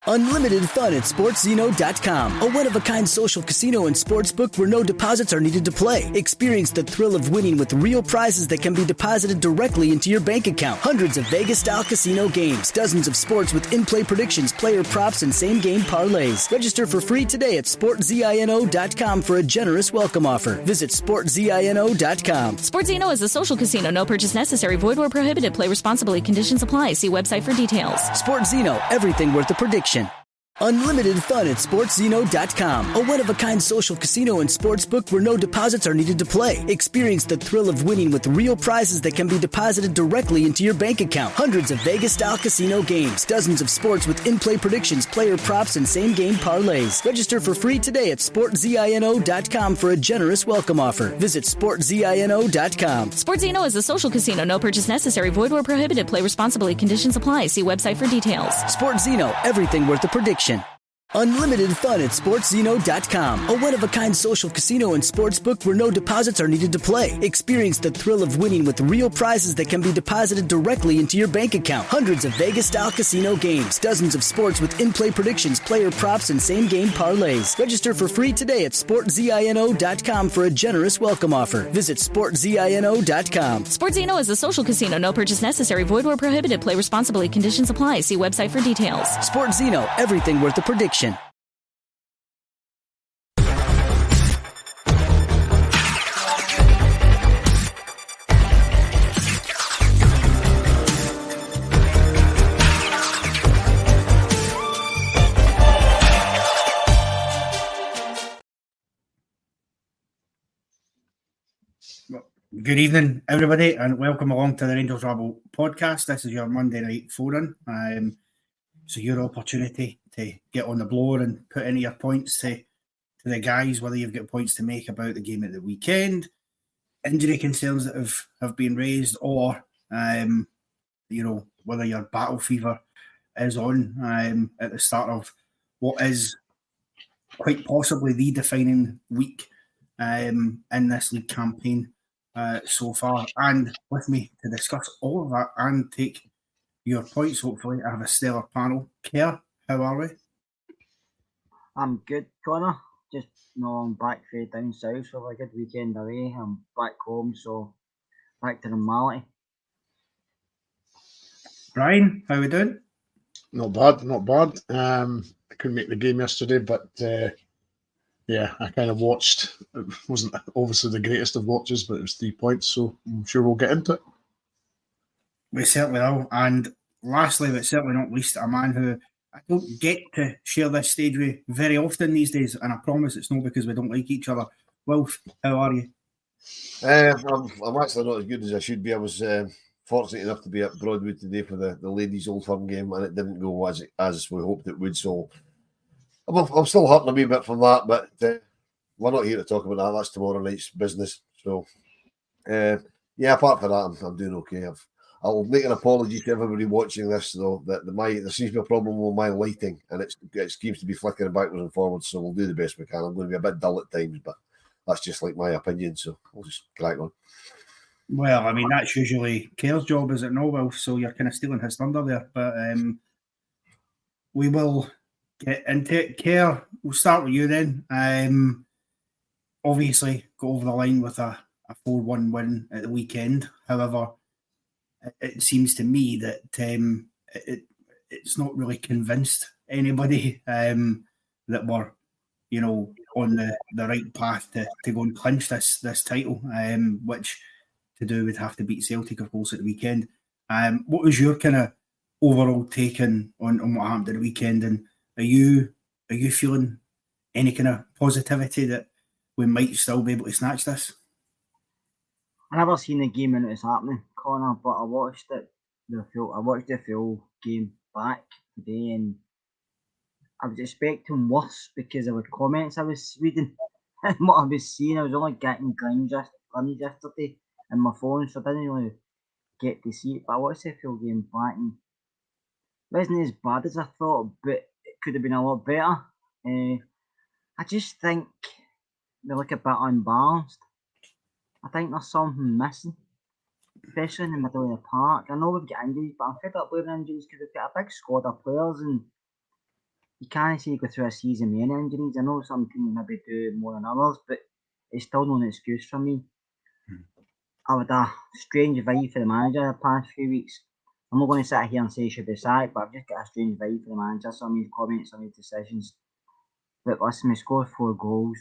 Unlimited fun at SportsZeno.com, a one-of-a-kind social casino and sportsbook where no deposits are needed to play. Experience the thrill of winning with real prizes that can be deposited directly into your bank account. Hundreds of Vegas-style casino games, dozens of sports with in-play predictions, player props, and same-game parlays. Register for free today at SportsZeno.com for a generous welcome offer. Visit SportsZeno.com. SportsZeno is a social casino. No purchase necessary. Void where prohibited. Play responsibly. Conditions apply. See website for details. SportsZeno, everything worth the prediction. Unlimited fun at SportsZeno.com, a one-of-a-kind social casino and sportsbook where no deposits are needed to play. Experience the thrill of winning with real prizes that can be deposited directly into your bank account. Hundreds of Vegas-style casino games, dozens of sports with in-play predictions, player props, and same-game parlays. Register for free today at SportsZeno.com for a generous welcome offer. Visit SportsZeno.com. SportsZeno is a social casino. No purchase necessary. Void where prohibited. Play responsibly. Conditions apply. See website for details. SportsZeno, everything worth the prediction. Unlimited fun at SportsZeno.com, a one-of-a-kind social casino and sportsbook where no deposits are needed to play. Experience the thrill of winning with real prizes that can be deposited directly into your bank account. Hundreds of Vegas-style casino games, dozens of sports with in-play predictions, player props, and same-game parlays. Register for free today at SportsZeno.com for a generous welcome offer. Visit SportsZeno.com. SportsZeno is a social casino. No purchase necessary. Void where prohibited. Play responsibly. Conditions apply. See website for details. SportsZeno, everything worth the prediction. Good evening, everybody, and welcome along to the Rangers Rabble Podcast. This is your Monday night phone-in. So your opportunity to get on the blower and put any of your points to the guys, whether you've got points to make about the game at the weekend, injury concerns that have been raised, or whether your battle fever is on at the start of what is quite possibly the defining week in this league campaign so far. And with me to discuss all of that and take your points, hopefully, I have a stellar panel. Kerr, how are we? I'm good, Connor. Just I'm back down south for a good weekend away. I'm back home, so back to normality. Brian, how we doing? Not bad. I couldn't make the game yesterday, but I kind of watched. It wasn't obviously the greatest of watches, but it was 3 points, so I'm sure we'll get into it. We certainly will. And lastly, but certainly not least, a man who I don't get to share this stage with very often these days, and I promise it's not because we don't like each other. Wilf, how are you? I'm actually not as good as I should be. I was fortunate enough to be at Broadwood today for the ladies' Old Firm game, and it didn't go as we hoped it would. So I'm still hurting a wee bit from that, but we're not here to talk about that. That's tomorrow night's business. So apart from that, I'm doing okay. I'll make an apology to everybody watching this, though, that there seems to be a problem with my lighting, and it seems to be flickering backwards and forwards, so we'll do the best we can. I'm going to be a bit dull at times, but that's just like my opinion, so we'll just crack on. Well, I mean, that's usually Kerr's job, is it not, Wilf? So you're kind of stealing his thunder there, but we will get into it. Kerr, we'll start with you then. Obviously, go over the line with a 4-1 win at the weekend. However, it seems to me that it's not really convinced anybody that we're, on the right path to go and clinch this title, which to do would have to beat Celtic, of course, at the weekend. What was your kind of overall take on what happened at the weekend, and are you feeling any kind of positivity that we might still be able to snatch this? I never seen the game when it was happening, Connor, but I watched the full game back today, and I was expecting worse because of the comments I was reading and what I was seeing. I was only getting glimpses yesterday on my phone, so I didn't really get to see it. But I watched the full game back, and it wasn't as bad as I thought, but it could have been a lot better. I just think they look a bit unbalanced. I think there's something missing, especially in the middle of the park. I know we've got injuries, but I'm fed up with injuries because we've got a big squad of players, and you can't say you go through a season with any injuries. I know some teams maybe do more than others, but it's still not an excuse for me. I had a strange vibe for the manager the past few weeks. I'm not going to sit here and say he should be sacked, but I've just got a strange vibe for the manager. Some of his comments, some of his decisions. But listen, we scored 4 goals.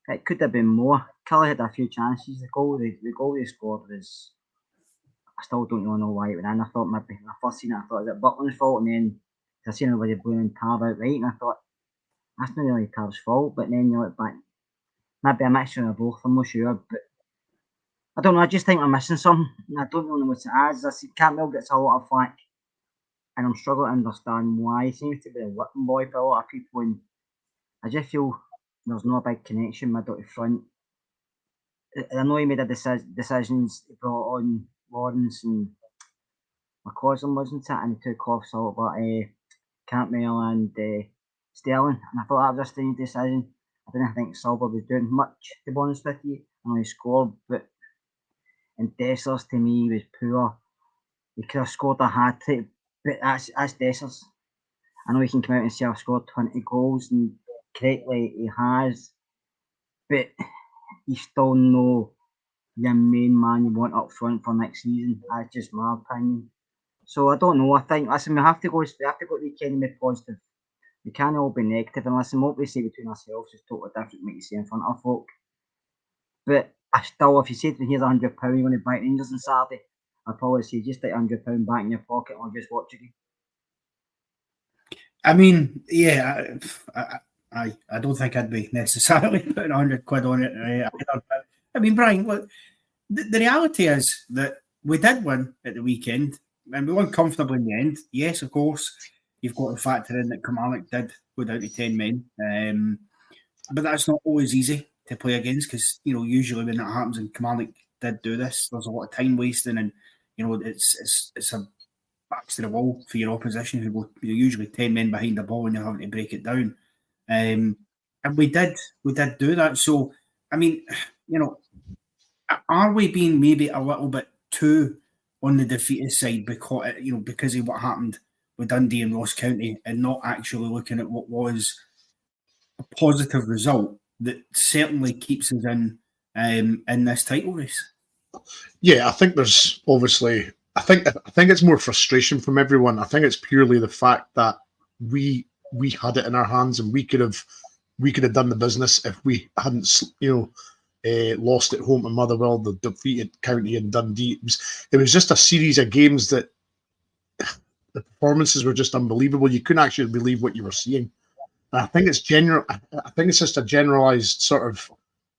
It could have been more. Kelly had a few chances. The goal they scored was, I still don't really know why it went in. I thought maybe when I first seen it, I thought it was Butland's fault, and then I seen everybody blaming Tav outright, and I thought that's not really Tav's fault. But then you look back, maybe a mixture of both. I'm not sure, but I don't know. I just think we're missing something. I don't really know what it is. I see Campbell gets a lot of flack, and I'm struggling to understand why. He seems to be a whipping boy for a lot of people, and I just feel there's no big connection middle to front. I know he made a decisions. He brought on Lawrence and McCausland, wasn't it? And he took off Saltburn, Campbell and Sterling. And I thought that was a strange decision. I didn't think Saltburn was doing much, to be honest with you. I know he scored, but and Dessers to me was poor. He could have scored a hat-trick, but that's Dessers. I know he can come out and say I've scored 20 goals, and correctly he has, but he's still no your main man you want up front for next season. That's just my opinion. So I don't know. I think listen, we have to go to the weekend with positive. We can't all be negative, and listen, what we say between ourselves is totally different from what you say in front of folk. But I still, if you say to me, here's £100, you want to buy Rangers on Saturday, I'd probably say just take £100 back in your pocket or just watch it. I mean, yeah, I don't think I'd be necessarily putting £100 on it either. I mean, Brian, look, the reality is that we did win at the weekend, and we won comfortably in the end. Yes, of course, you've got to factor in that Kilmarnock did go down to 10 men, but that's not always easy to play against because, you know, usually when that happens, and Kilmarnock did do this, there's a lot of time wasting, and, you know, it's a backs to the wall for your opposition who go usually 10 men behind the ball and you're having to break it down. And we did do that. So, I mean, you know, are we being maybe a little bit too on the defeated side because of what happened with Dundee and Ross County and not actually looking at what was a positive result that certainly keeps us in this title race? Yeah, I think there's obviously. I think it's more frustration from everyone. I think it's purely the fact that we had it in our hands and we could have done the business if we hadn't, lost at home to Motherwell, the defeated County and Dundee. It was just a series of games that the performances were just unbelievable. You couldn't actually believe what you were seeing. And I think it's general. I think it's just a generalized sort of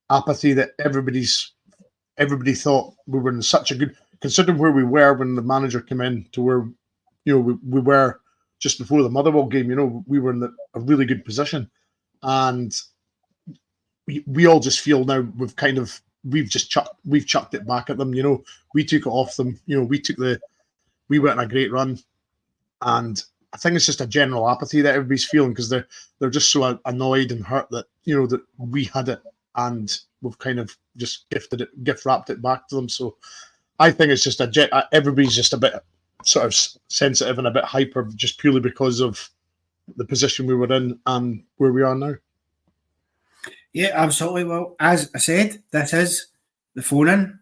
apathy that everybody thought we were in such a good. Considering where we were when the manager came in to where, we were just before the Motherwell game, we were in a really good position. And we all just feel now we've chucked it back at them. We took it off them. We went on a great run. And I think it's just a general apathy that everybody's feeling because they're just so annoyed and hurt that, that we had it and we've kind of just gift wrapped it back to them. So I think it's just everybody's just a bit sort of sensitive and a bit hyper just purely because of the position we were in and where we are now. Yeah, absolutely. Well, as I said, this is the phone in,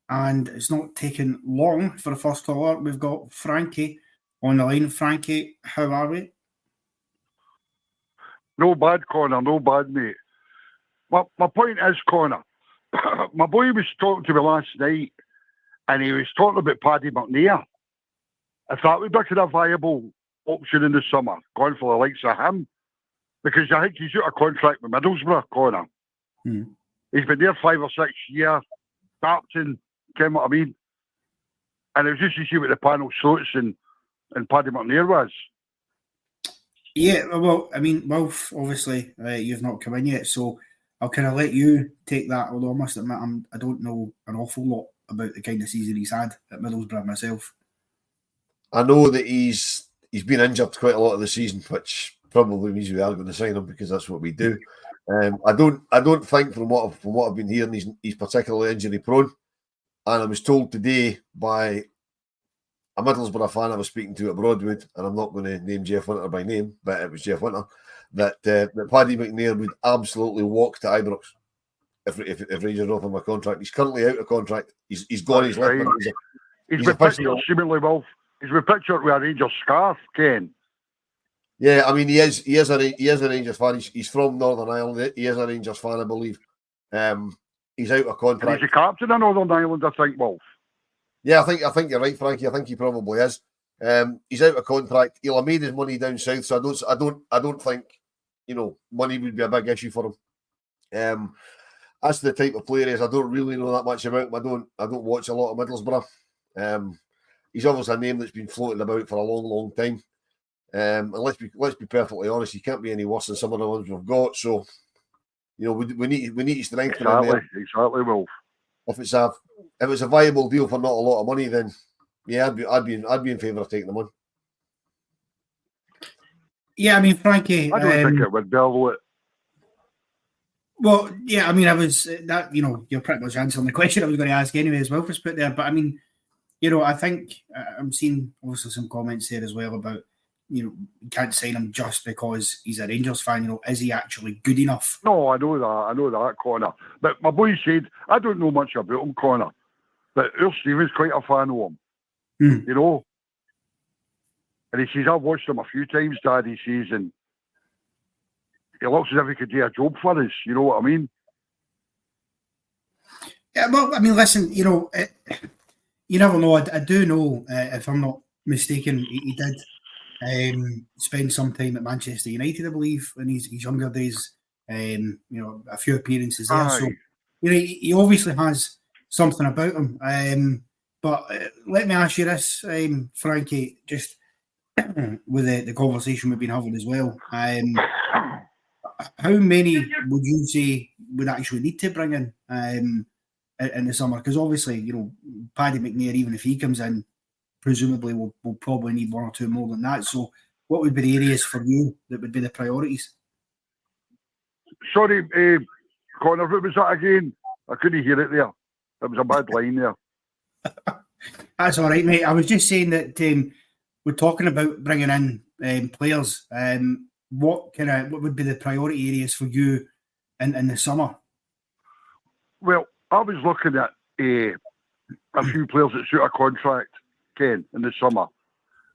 and it's not taken long for the first caller. We've got Frankie on the line. Frankie, how are we? No bad, Connor. No bad, mate. My point is, Connor, my boy was talking to me last night, and he was talking about Paddy McNair. If that would be a viable option in the summer, going for the likes of him, because I think he's out of contract with Middlesbrough, Connor. He's been there 5 or 6 years, captain, you know what I mean? And it was just to see what the panel's thoughts and Paddy McNair was. Yeah, well, I mean, Wilf, obviously, you've not come in yet, so I'll kind of let you take that, although I must admit I don't know an awful lot about the kind of season he's had at Middlesbrough myself. I know that he's been injured quite a lot of the season, which probably means we are going to sign him because that's what we do. I don't think from what I've been hearing he's particularly injury prone. And I was told today by a Middlesbrough fan I was speaking to at Broadwood, and I'm not going to name Jeff Winter by name, but it was Jeff Winter, that Paddy McNair would absolutely walk to Ibrox if Rangers offer him a contract. He's currently out of contract. He's gone. He's left. He's been pictured seemingly well. He's been pictured with a Rangers scarf, Ken. Yeah, I mean he is a Rangers fan. He's from Northern Ireland. He is a Rangers fan, I believe. He's out of contract. And he's the captain of Northern Ireland, I think, Wolf. Yeah, I think you're right, Frankie. I think he probably is. He's out of contract. He'll have made his money down south, so I don't think money would be a big issue for him. As to the type of player he is, I don't really know that much about him. I don't watch a lot of Middlesbrough. He's obviously a name that's been floating about for a long, long time. And let's be perfectly honest, he can't be any worse than some of the ones we've got. So, we need to strengthen him there. Exactly, Wolf. If it's a viable deal for not a lot of money, then yeah, I'd be in favour of taking them on. Yeah, I mean, Frankie, I don't think it would bellow it. Well, yeah, I mean, I was that you're pretty much answering the question I was going to ask anyway as well for put there. But I mean, I think I'm seeing also some comments there as well about you can't sign him just because he's a Rangers fan. Is he actually good enough? No, I know that, Connor. But my boy said I don't know much about him, Connor. But Earl Stevens quite a fan of him. And he says I've watched him a few times, Dad. He says, and he looks as if he could do a job for us. You know what I mean? Yeah, well, I mean, listen, you never know. I do know, if I'm not mistaken, he did spend some time at Manchester United, I believe, in his younger days. A few appearances there. Aye. So, he obviously has something about him. But let me ask you this, Frankie, just with the conversation we've been having as well. How many would you say would actually need to bring in the summer? Because obviously, Paddy McNair, even if he comes in, presumably we'll probably need one or two more than that. So what would be the areas for you that would be the priorities? Sorry, Connor, what was that again? I couldn't hear it there. It was a bad line there. That's all right, mate. I was just saying that we're talking about bringing in players. What would be the priority areas for you in the summer? Well, I was looking at a few players that suit a contract, Ken, in the summer.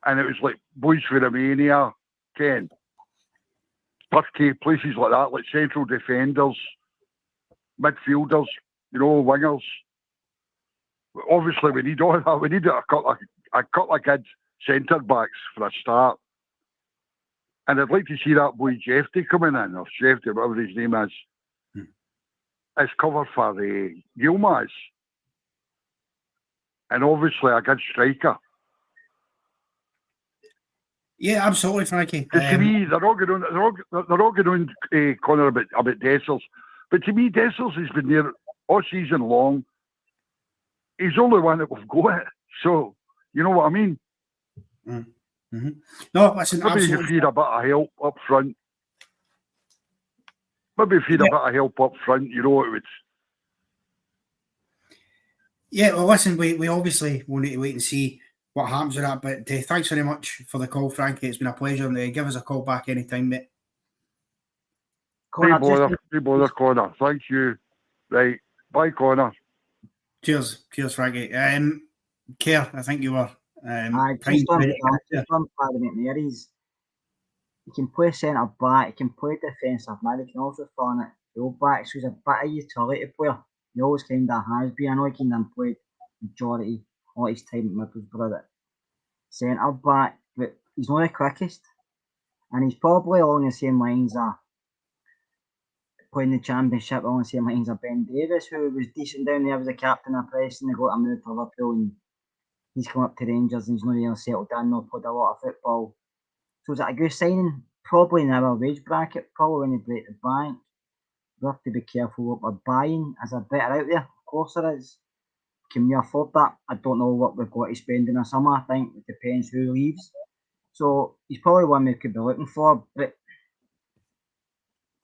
And it was like boys for Romania, Ken. Turkey, places like that, like central defenders, midfielders, wingers. Obviously, we need all that. We need a couple of good centre backs for a start. And I'd like to see that boy Jeffy coming in, or Jeffy, whatever his name is, as cover for Yilmaz. And obviously a good striker. Yeah, absolutely, Frankie. To me, they're all going on, Connor, about Dessers. But to me, Dessers has been there all season long. He's the only one that we've got. So, you know what I mean? Mm-hmm. No, listen, maybe you feed a bit of help up front. A bit of help up front, it would. Yeah, well, listen, we obviously will need to wait and see what happens with that. But thanks very much for the call, Frankie. It's been a pleasure. And give us a call back anytime, mate. No bother, Connor. Thank you. Right. Bye, Connor. Cheers, Frankie. Kerr, I think you were. He can play centre back, he can play defensive mid, he can also fill in at full back, so he's a bit of a utility player. He always kind of has been. I know he kind of played majority all his time at Middlesbrough at centre back, but he's not the quickest, and he's probably along the same lines of playing the Championship, along the same lines of Ben Davis, who was decent down there as a captain of Preston. They got a move for Liverpool, and he's come up to Rangers, and he's not really settled down, not played a lot of football. So is that a good signing? Probably in our wage bracket, probably when they break the bank. We have to be careful what we're buying. Is there better out there? Of course there is. Can we afford that? I don't know what we've got to spend in the summer. I think it depends who leaves. So he's probably one we could be looking for. But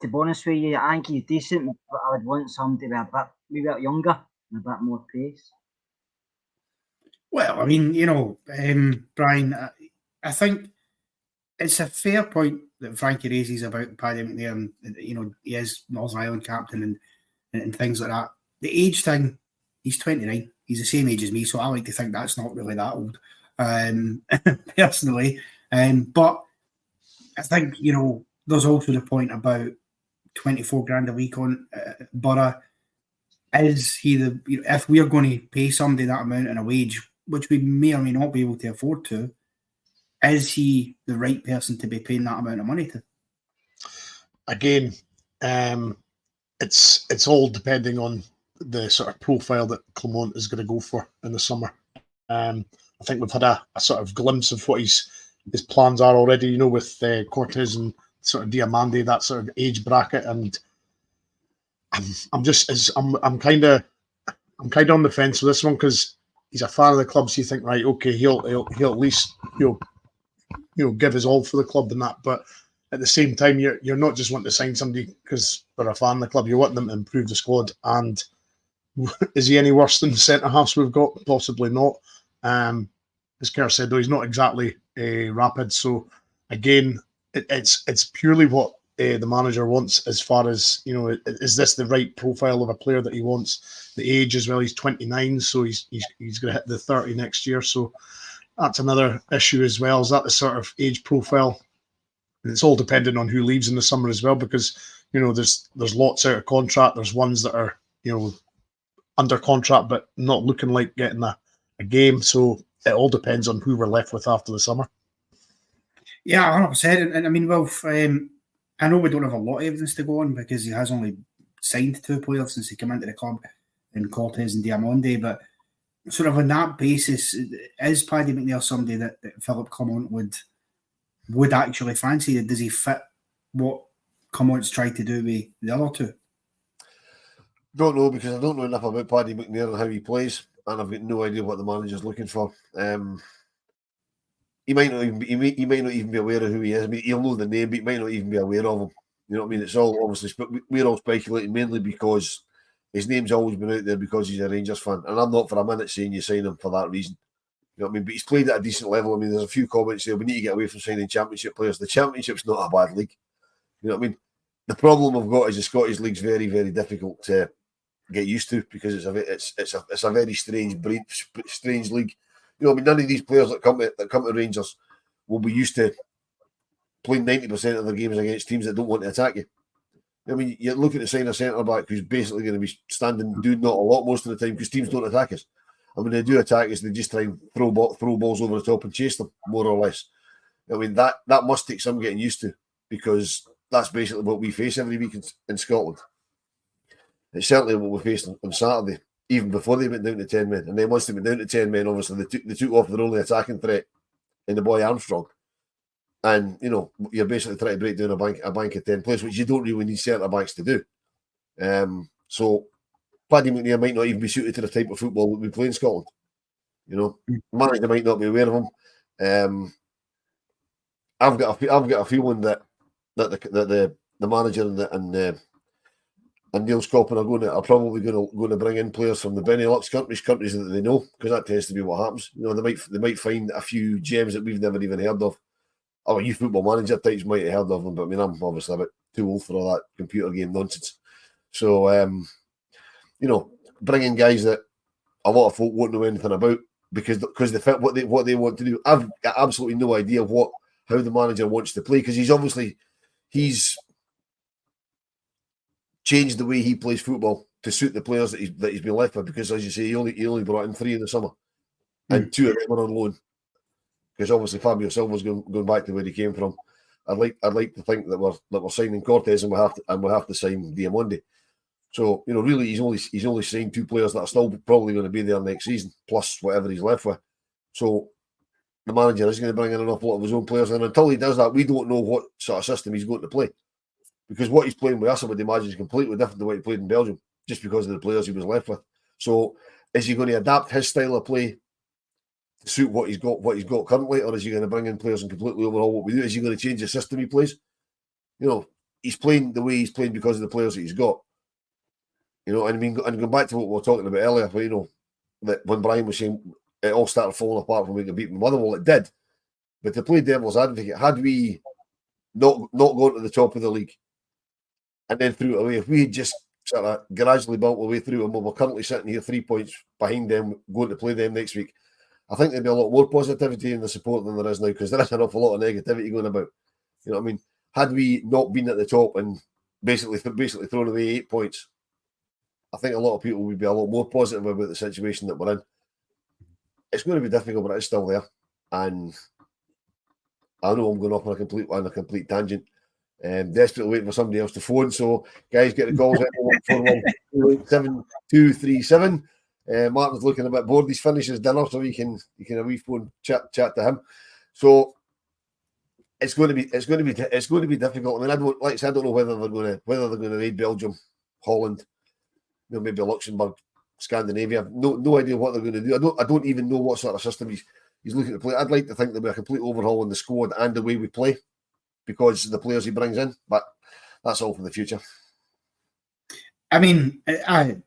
to be honest with you, I think he's decent, but I would want somebody to be maybe a bit younger and a bit more pace. Well, I mean, Brian, I think it's a fair point that Frankie raises about Paddy McNair, and he is Northern Ireland captain and things like that. The age thing, he's 29. He's the same age as me, so I like to think that's not really that old, personally. But I think there's also the point about 24 grand a week on Borough. Is he if we are going to pay somebody that amount in a wage, which we may or may not be able to afford to, is he the right person to be paying that amount of money to? Again, it's all depending on the sort of profile that Clement is going to go for in the summer. I think we've had a sort of glimpse of what his plans are already, with Cortez and sort of Diamande, that sort of age bracket, and I'm kind of on the fence with this one because he's a fan of the club. So you think, right, okay, he'll at least give his all for the club and that. But at the same time, you're not just wanting to sign somebody because they're a fan of the club. You want them to improve the squad. And is he any worse than the centre halves we've got? Possibly not. As Kerr said, though, he's not exactly rapid. So again, it's purely what the manager wants as far as, is this the right profile of a player that he wants? The age as well, he's 29, so he's going to hit the 30 next year. So that's another issue as well. Is that the sort of age profile? And it's all dependent on who leaves in the summer as well, because, there's lots out of contract. There's ones that are, under contract, but not looking like getting a game. So it all depends on who we're left with after the summer. Yeah, 100%. And I mean, Wilf, I know we don't have a lot of evidence to go on because he has only signed 2 players since he came into the club, in Cortez and Diamande. But sort of on that basis, is Paddy McNair somebody that Philip Clement would actually fancy? Does he fit what Clement's tried to do with the other 2? Don't know, because I don't know enough about Paddy McNair and how he plays, and I've got no idea what the manager's looking for. He might not even be aware of who he is. I mean, he'll know the name, but he might not even be aware of him. You know what I mean? It's all obviously, we're all speculating mainly because his name's always been out there because he's a Rangers fan, and I'm not for a minute saying you sign him for that reason. You know what I mean? But he's played at a decent level. I mean, there's a few comments there. We need to get away from signing Championship players. The Championship's not a bad league. You know what I mean? The problem I've got is the Scottish League's very, very difficult to get used to because it's a very strange league. You know, I mean, none of these players that come to Rangers will be used to playing 90% of their games against teams that don't want to attack you. I mean, you're looking to sign a centre-back who's basically going to be standing, doing not a lot most of the time because teams don't attack us. And when they do attack us, they just try and throw balls over the top and chase them, more or less. I mean, that must take some getting used to because that's basically what we face every week in Scotland. It's certainly what we faced on Saturday, even before they went down to 10 men. And then once they went down to 10 men, obviously they took off their only attacking threat in the boy Armstrong. And, you're basically trying to break down a bank of 10 players, which you don't really need centre-backs to do. So Paddy McNair might not even be suited to the type of football that we play in Scotland. Manager might not be aware of him. I've got a feeling that the manager and Neil Scotland are probably going to bring in players from the Benelux countries that they know, because that tends to be what happens. They might find a few gems that we've never even heard of. Oh, you football manager types might have heard of them, but I mean, I'm obviously a bit too old for all that computer game nonsense. So, bringing guys that a lot of folk won't know anything about because they fit what they want to do. I've got absolutely no idea how the manager wants to play because he's changed the way he plays football to suit the players that he's been left with. Because, as you say, he only brought in 3 in the summer, and 2 of them were on loan. Because obviously Fabio Silva's going back to where he came from. I'd like to think that we're signing Cortez and we'll have to sign Diamande. So really he's only signed 2 players that are still probably going to be there next season, plus whatever he's left with. So the manager is going to bring in an awful lot of his own players, and until he does that, we don't know what sort of system he's going to play. Because what he's playing with us, I would imagine, is completely different to what he played in Belgium, just because of the players he was left with. So is he going to adapt his style of play to suit what he's got currently, or is he going to bring in players and completely overhaul what we do? Is he going to change the system he plays? He's playing the way he's playing because of the players that he's got. And I mean, and going back to what we were talking about earlier, that when Brian was saying it all started falling apart when we got beaten Motherwell. It did. But to play devil's advocate, had we not gone to the top of the league and then threw it away, if we had just sort of gradually built our way through and we're currently sitting here 3 points behind them, going to play them next week, I think there'd be a lot more positivity in the support than there is now, because there is an awful lot of negativity going about. You know what I mean? Had we not been at the top and basically thrown away 8 points, I think a lot of people would be a lot more positive about the situation that we're in. It's going to be difficult, but it's still there. And I know I'm going off on a complete tangent. Desperately waiting for somebody else to phone. So, guys, get the calls in 7237. Martin's looking a bit bored. He's finished his dinner, so he can have a wee phone chat to him. So it's going to be difficult. I mean, I don't know whether they're going to raid Belgium, Holland, maybe Luxembourg, Scandinavia. No idea what they're going to do. I don't even know what sort of system he's looking to play. I'd like to think there'll be a complete overhaul in the squad and the way we play, because of the players he brings in. But that's all for the future. I mean, I'd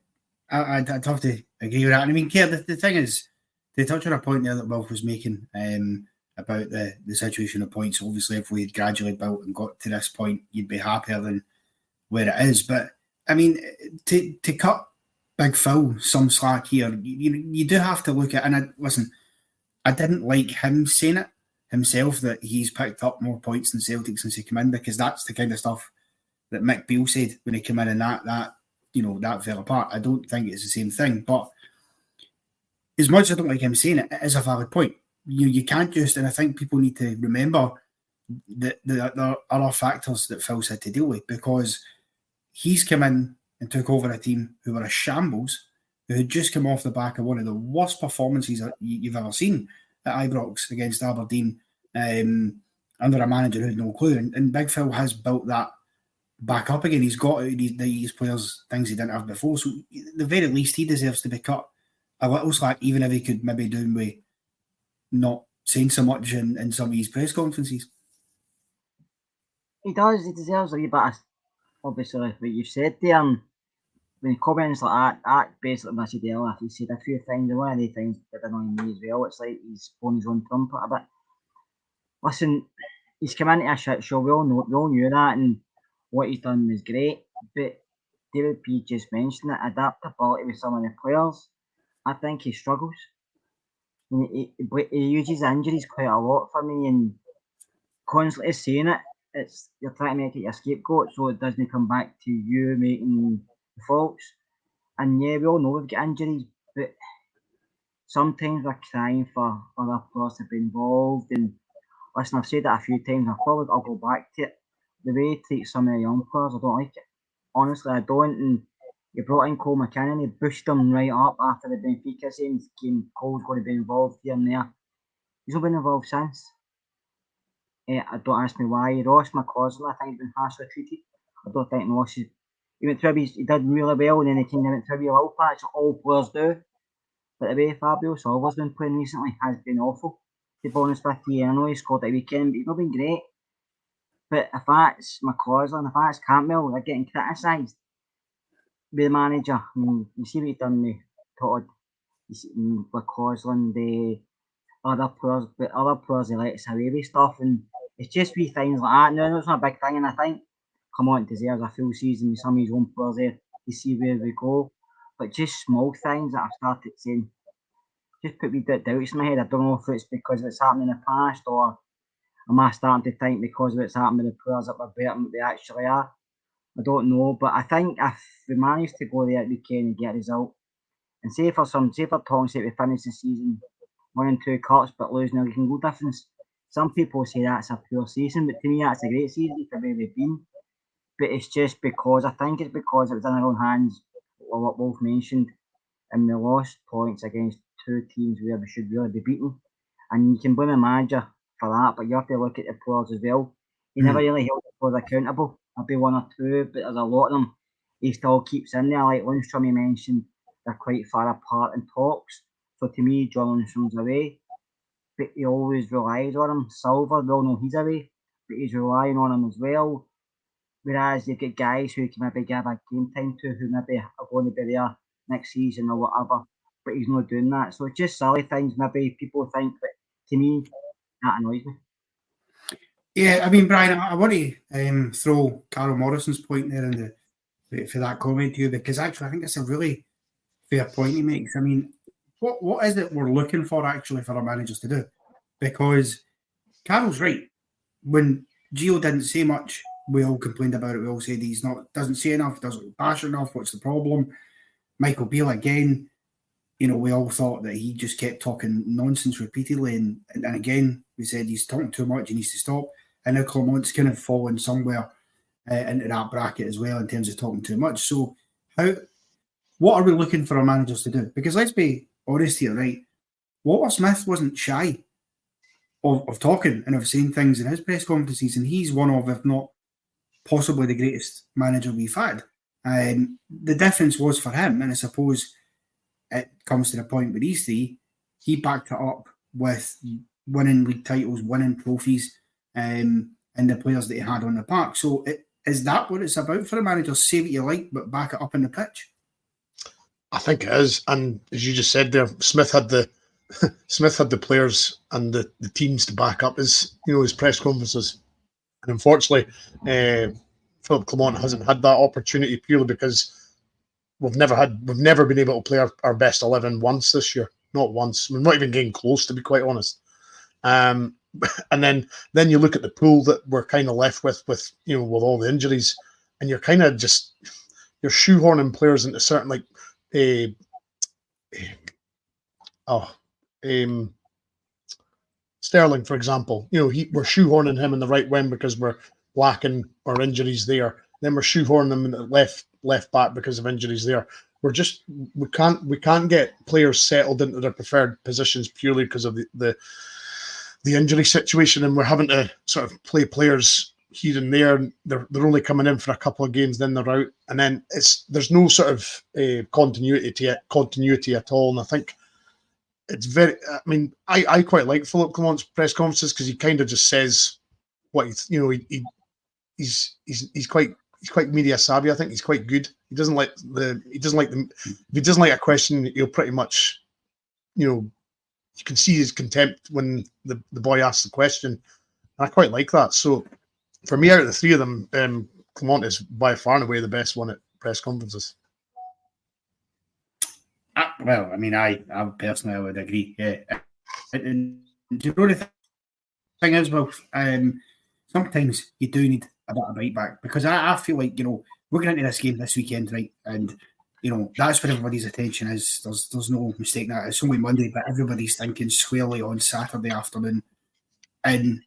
have to agree with that. I mean, Keir, the thing is, they touch on a point there that Wilf was making about the situation of points. Obviously, if we had gradually built and got to this point, you'd be happier than where it is. But, I mean, to cut Big Phil some slack here, you do have to look at, and I didn't like him saying it himself, that he's picked up more points than Celtic since he came in, because that's the kind of stuff that Mick Beale said when he came in, and that fell apart. I don't think it's the same thing, but as much as I don't like him saying it, it is a valid point. You can't just, and I think people need to remember that there are other factors that Phil's had to deal with, because he's come in and took over a team who were a shambles, who had just come off the back of one of the worst performances you've ever seen at Ibrox against Aberdeen, under a manager who had no clue. And Big Phil has built that back up again. He's got out these players things he didn't have before. So at the very least, he deserves to be cut a little slack, even if he could maybe do with not saying so much in some of his press conferences. He does. He deserves a wee bit of, obviously, what you've said there. When he comments like that basically, what I said earlier, he said a few things, and one of the things that annoy me as well, it's like he's blown his own trumpet a bit. Listen, he's come into a shit show, we all knew that, and what he's done was great, but David P just mentioned it, adaptability with some of the players, I think he struggles. He uses injuries quite a lot for me, and constantly saying it, you're trying to make it your scapegoat so it doesn't come back to you making the faults. And yeah, we all know we've got injuries, but sometimes we're crying for other players to be involved. And listen, I've said that a few times, I'll go back to it. The way he treats some of the young players, I don't like it. Honestly, I don't. And he brought in Cole McKinnon, he pushed him right up after the Benfica game. Cole's going to be involved here and there. He's not been involved since. I don't ask me why. Ross McCausland, I think, has been harshly treated. I don't think Ross he went through. He did really well, and then he went through a little patch. All players do. But the way Fabio Silva's been playing recently has been awful. To be honest with you, I know he scored at the weekend, but he's not been great. But if that's McCausland, if that's Campbell, they're getting criticised by the manager. I mean, you see what he's done with Todd, McCausland, the other players, he lets away with stuff, and it's just wee things like that. No, it's not a big thing, and I think, come on, deserves a full season with some of his own players there to see where we go. But just small things that I've started saying, just put wee doubts in my head. I don't know if it's because it's happened in the past, or am I starting to think because of what's happened with the players that we're better than what they actually are? I don't know, but I think if we manage to go there at the weekend and get a result, and say for talking say we finish the season 1 and 2 cups but losing a league and goal difference, some people say that's a poor season, but to me that's a great season for where we've been. But it's just because, I think it's because it was in our own hands, what Wolf mentioned, and we lost points against 2 teams where we should really be beaten. And you can blame the manager for that, but you have to look at the players as well. He never really held the players accountable. Maybe 1 or 2, but there's a lot of them he still keeps in there. Like Lundstrom, he mentioned, they're quite far apart in talks. So to me, John Lundstrom's away, but he always relies on him. Silva, we all know he's away, but he's relying on him as well. Whereas you've got guys who can maybe give a game time to, who maybe are going to be there next season or whatever. but he's not doing that. So it's just silly things maybe people think, but to me, that annoys me. Yeah, I mean, Brian, I want to throw Carol Morrison's point there in for that comment to you, because actually I think it's a really fair point he makes. I mean, what is it we're looking for actually for our managers to do? Because Carol's right. When Gio didn't say much, we all complained about it. We all said doesn't say enough, doesn't bash enough. What's the problem? Michael Beale again. We all thought that he just kept talking nonsense repeatedly, and again we said he's talking too much. He needs to stop. And now Clement's kind of fallen somewhere into that bracket as well in terms of talking too much. So what are we looking for our managers to do? Because let's be honest here, right? Walter Smith wasn't shy of talking and of saying things in his press conferences, and he's one of, if not possibly the greatest manager we've had. The difference was for him, and I suppose it comes to the point with these three, he backed it up with winning league titles, winning trophies, and the players that he had on the park. So is that what it's about for a manager? Say what you like, but back it up in the pitch? I think it is. And as you just said there, Smith had the players and the teams to back up his press conferences. And unfortunately, Philip Clement hasn't had that opportunity purely because we've never been able to play our best 11 once this year. Not once. We're not even getting close, to be quite honest. And then you look at the pool that we're kind of left with all the injuries, and you're kind of just you're shoehorning players into certain Sterling, for example. We're shoehorning him in the right wing because we're lacking our injuries there. Then we're shoehorning him in the left back because of injuries there. We can't get players settled into their preferred positions purely because of the injury situation, and we're having to sort of play players here and there. They're only coming in for a couple of games, then they're out, and then there's no sort of continuity at all. And I think it's very. I mean, I quite like Philip Clement's press conferences because he kind of just says what he's quite media savvy. I think he's quite good. He doesn't like if he doesn't like a question, he'll pretty much you can see his contempt when the boy asks the question. I quite like that. So for me, out of the three of them, Clement is by far and away the best one at press conferences. Well, I mean, I personally would agree. Yeah. And the thing is, well, sometimes you do need a bit of bite back, because I feel like, we're going into this game this weekend, right? And that's where everybody's attention is. There's no mistake that it's only Monday, but everybody's thinking squarely on Saturday afternoon. And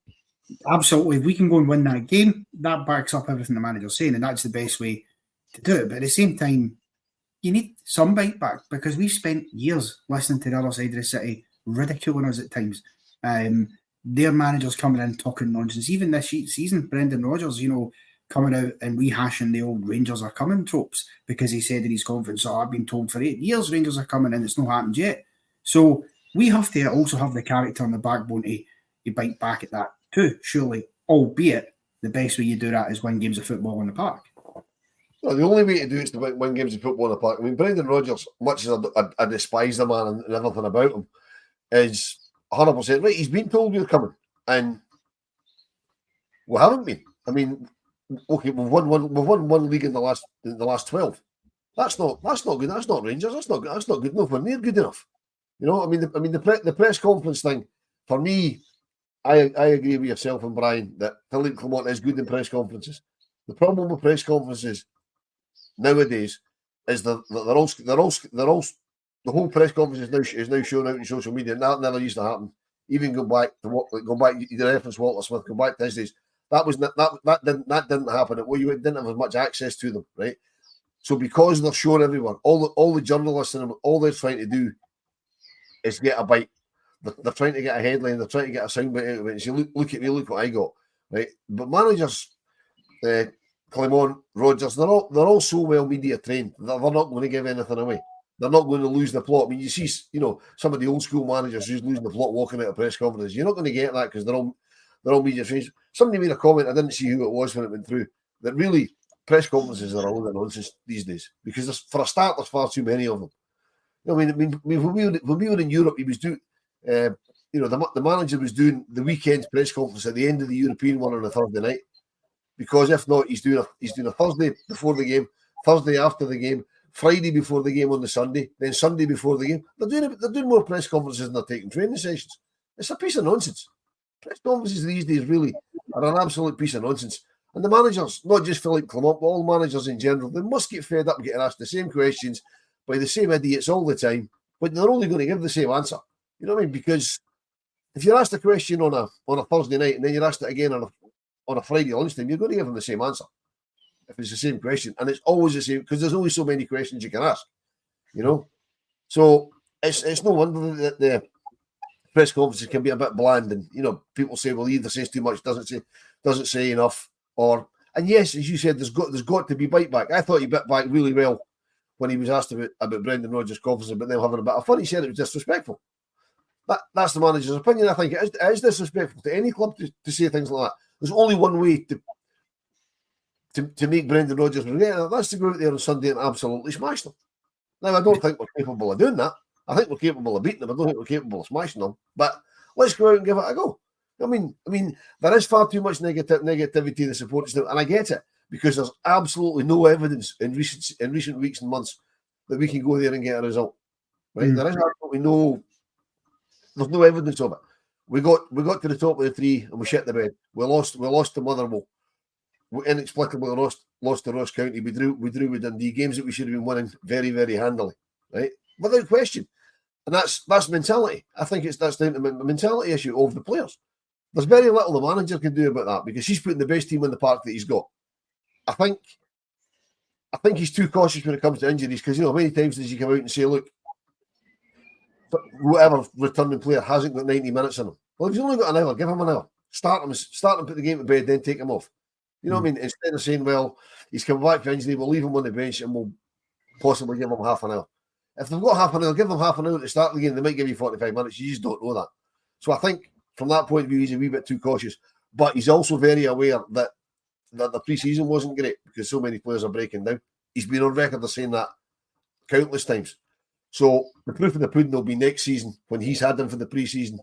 absolutely, if we can go and win that game, that backs up everything the manager's saying, and that's the best way to do it. But at the same time, you need some bite back, because we've spent years listening to the other side of the city ridiculing us at times. Their managers coming in talking nonsense. Even this season, Brendan Rodgers, coming out and rehashing the old Rangers are coming tropes, because he said in his conference, I've been told for 8 years Rangers are coming and it's not happened yet. So we have to also have the character and the backbone to bite back at that too, surely, albeit the best way you do that is win games of football in the park. Well, the only way to do it is to win games of football in the park. I mean, Brendan Rodgers, much as I despise the man and everything about him, is 100% right. He's been told we're coming, and we haven't been. I mean, okay, we've won one league in the last 12. That's not good. That's not Rangers. That's not good enough. We're near good enough. The press conference thing, for me, I agree with yourself and Brian that Philippe Clement is good in press conferences. The problem with press conferences nowadays is that they're all the whole press conference is now shown out in social media, and that never used to happen. Even go back, you reference Walter Smith, go back to his days. That didn't happen. Well, you didn't have as much access to them, right? So because they're shown everywhere, all the journalists and all they're trying to do is get a bite. They're trying to get a headline. They're trying to get a soundbite out of it. And say, look at me, look what I got, right? But managers, Clement, Rodgers, they're all so well media trained. They're not going to give anything away. They're not going to lose the plot. I mean, you see, some of the old school managers who's losing the plot walking out of press conferences. You're not going to get that because they're all media trained. Somebody made a comment, I didn't see who it was when it went through, that really press conferences are all the nonsense these days, because for a start, there's far too many of them. I mean, when we were in Europe, he was doing, the manager was doing the weekend press conference at the end of the European one on a Thursday night, because if not, he's doing a Thursday before the game, Thursday after the game, Friday before the game on the Sunday, then Sunday before the game. They're doing more press conferences than they're taking training sessions. It's a piece of nonsense. Press conferences these days really are an absolute piece of nonsense. And the managers, not just Philippe Clement, but all managers in general, they must get fed up getting asked the same questions by the same idiots all the time, but they're only going to give the same answer. You know what I mean? Because if you're asked a question on a Thursday night and then you're asked it again on a Friday lunchtime, you're going to give them the same answer if it's the same question. And it's always the same, because there's only so many questions you can ask, you know? So it's no wonder that the press conferences can be a bit bland, and, you know, people say, well, he either says too much, doesn't say enough, and yes, as you said, there's got to be bite back. I thought he bit back really well when he was asked about Brendan Rodgers' conference about them having a bit of fun. He said it was disrespectful. That's the manager's opinion. I think it is disrespectful to any club to say things like that. There's only one way to make Brendan Rodgers regret it. That's to go out there on Sunday and absolutely smash them. Now, I don't think we're capable of doing that. I think we're capable of beating them. I don't think we're capable of smashing them. But let's go out and give it a go. I mean, there is far too much negativity in the supporters now, and I get it, because there's absolutely no evidence in recent weeks and months that we can go there and get a result. Right? There is absolutely there's no evidence of it. We got to the top of the three and we shit the bed. We lost to Motherwell. We inexplicably lost to Ross County. We drew with Dundee, games that we should have been winning very, very handily, right? Without question. And that's mentality. I think that's down to the mentality issue of the players. There's very little the manager can do about that, because he's putting the best team in the park that he's got. I think he's too cautious when it comes to injuries, because, you know, many times does he come out and say, look, whatever returning player hasn't got 90 minutes in him. Well, if he's only got an hour, give him an hour. Start him, put the game to bed, then take him off. You know what I mean? Instead of saying, well, he's coming back for injury, we'll leave him on the bench and we'll possibly give him half an hour. If they've got half an hour, give them half an hour to start the game. They might give you 45 minutes. You just don't know that. So I think from that point of view, he's a wee bit too cautious. But he's also very aware that the pre-season wasn't great, because so many players are breaking down. He's been on record of saying that countless times. So the proof of the pudding will be next season, when he's had them for the pre-season.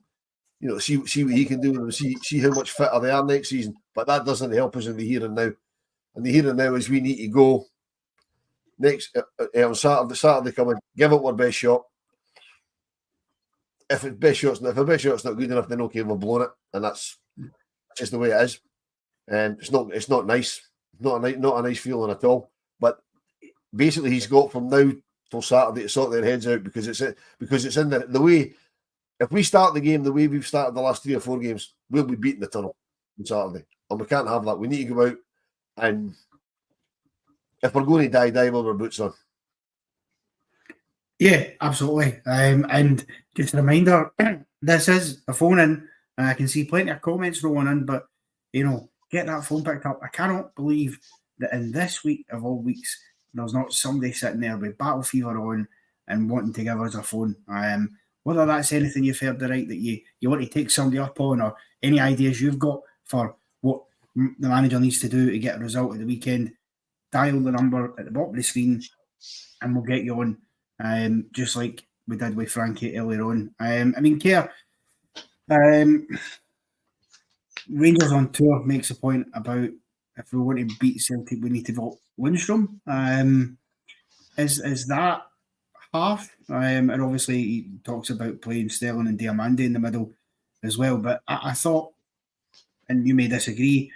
You know, see what he can do with them, see how much fitter they are next season. But that doesn't help us in the here and now. And the here and now is we need to go next on Saturday coming, give it our best shot. If our best shot's not good enough, then okay, we've blown it, and that's just the way it is. And it's not nice, not a nice feeling at all. But basically, he's got from now till Saturday to sort their heads out, because it's in the way. If we start the game the way we've started the last 3 or 4 games, we'll be beating the tunnel on Saturday, and we can't have that. We need to go out, and if we're going to die with our boots on. Yeah, absolutely. And just a reminder, this is a phone in. I can see plenty of comments rolling in, but, you know, get that phone picked up. I cannot believe that in this week of all weeks, there's not somebody sitting there with battle fever on and wanting to give us a phone. Whether that's anything you've heard right that you want to take somebody up on, or any ideas you've got for what the manager needs to do to get a result at the weekend, dial the number at the bottom of the screen and we'll get you on, just like we did with Frankie earlier on. Kerr, Rangers on tour makes a point about if we want to beat Celtic, we need to vote Lundstrom. Is that half? And obviously he talks about playing Sterling and Diamande in the middle as well. But I thought, and you may disagree,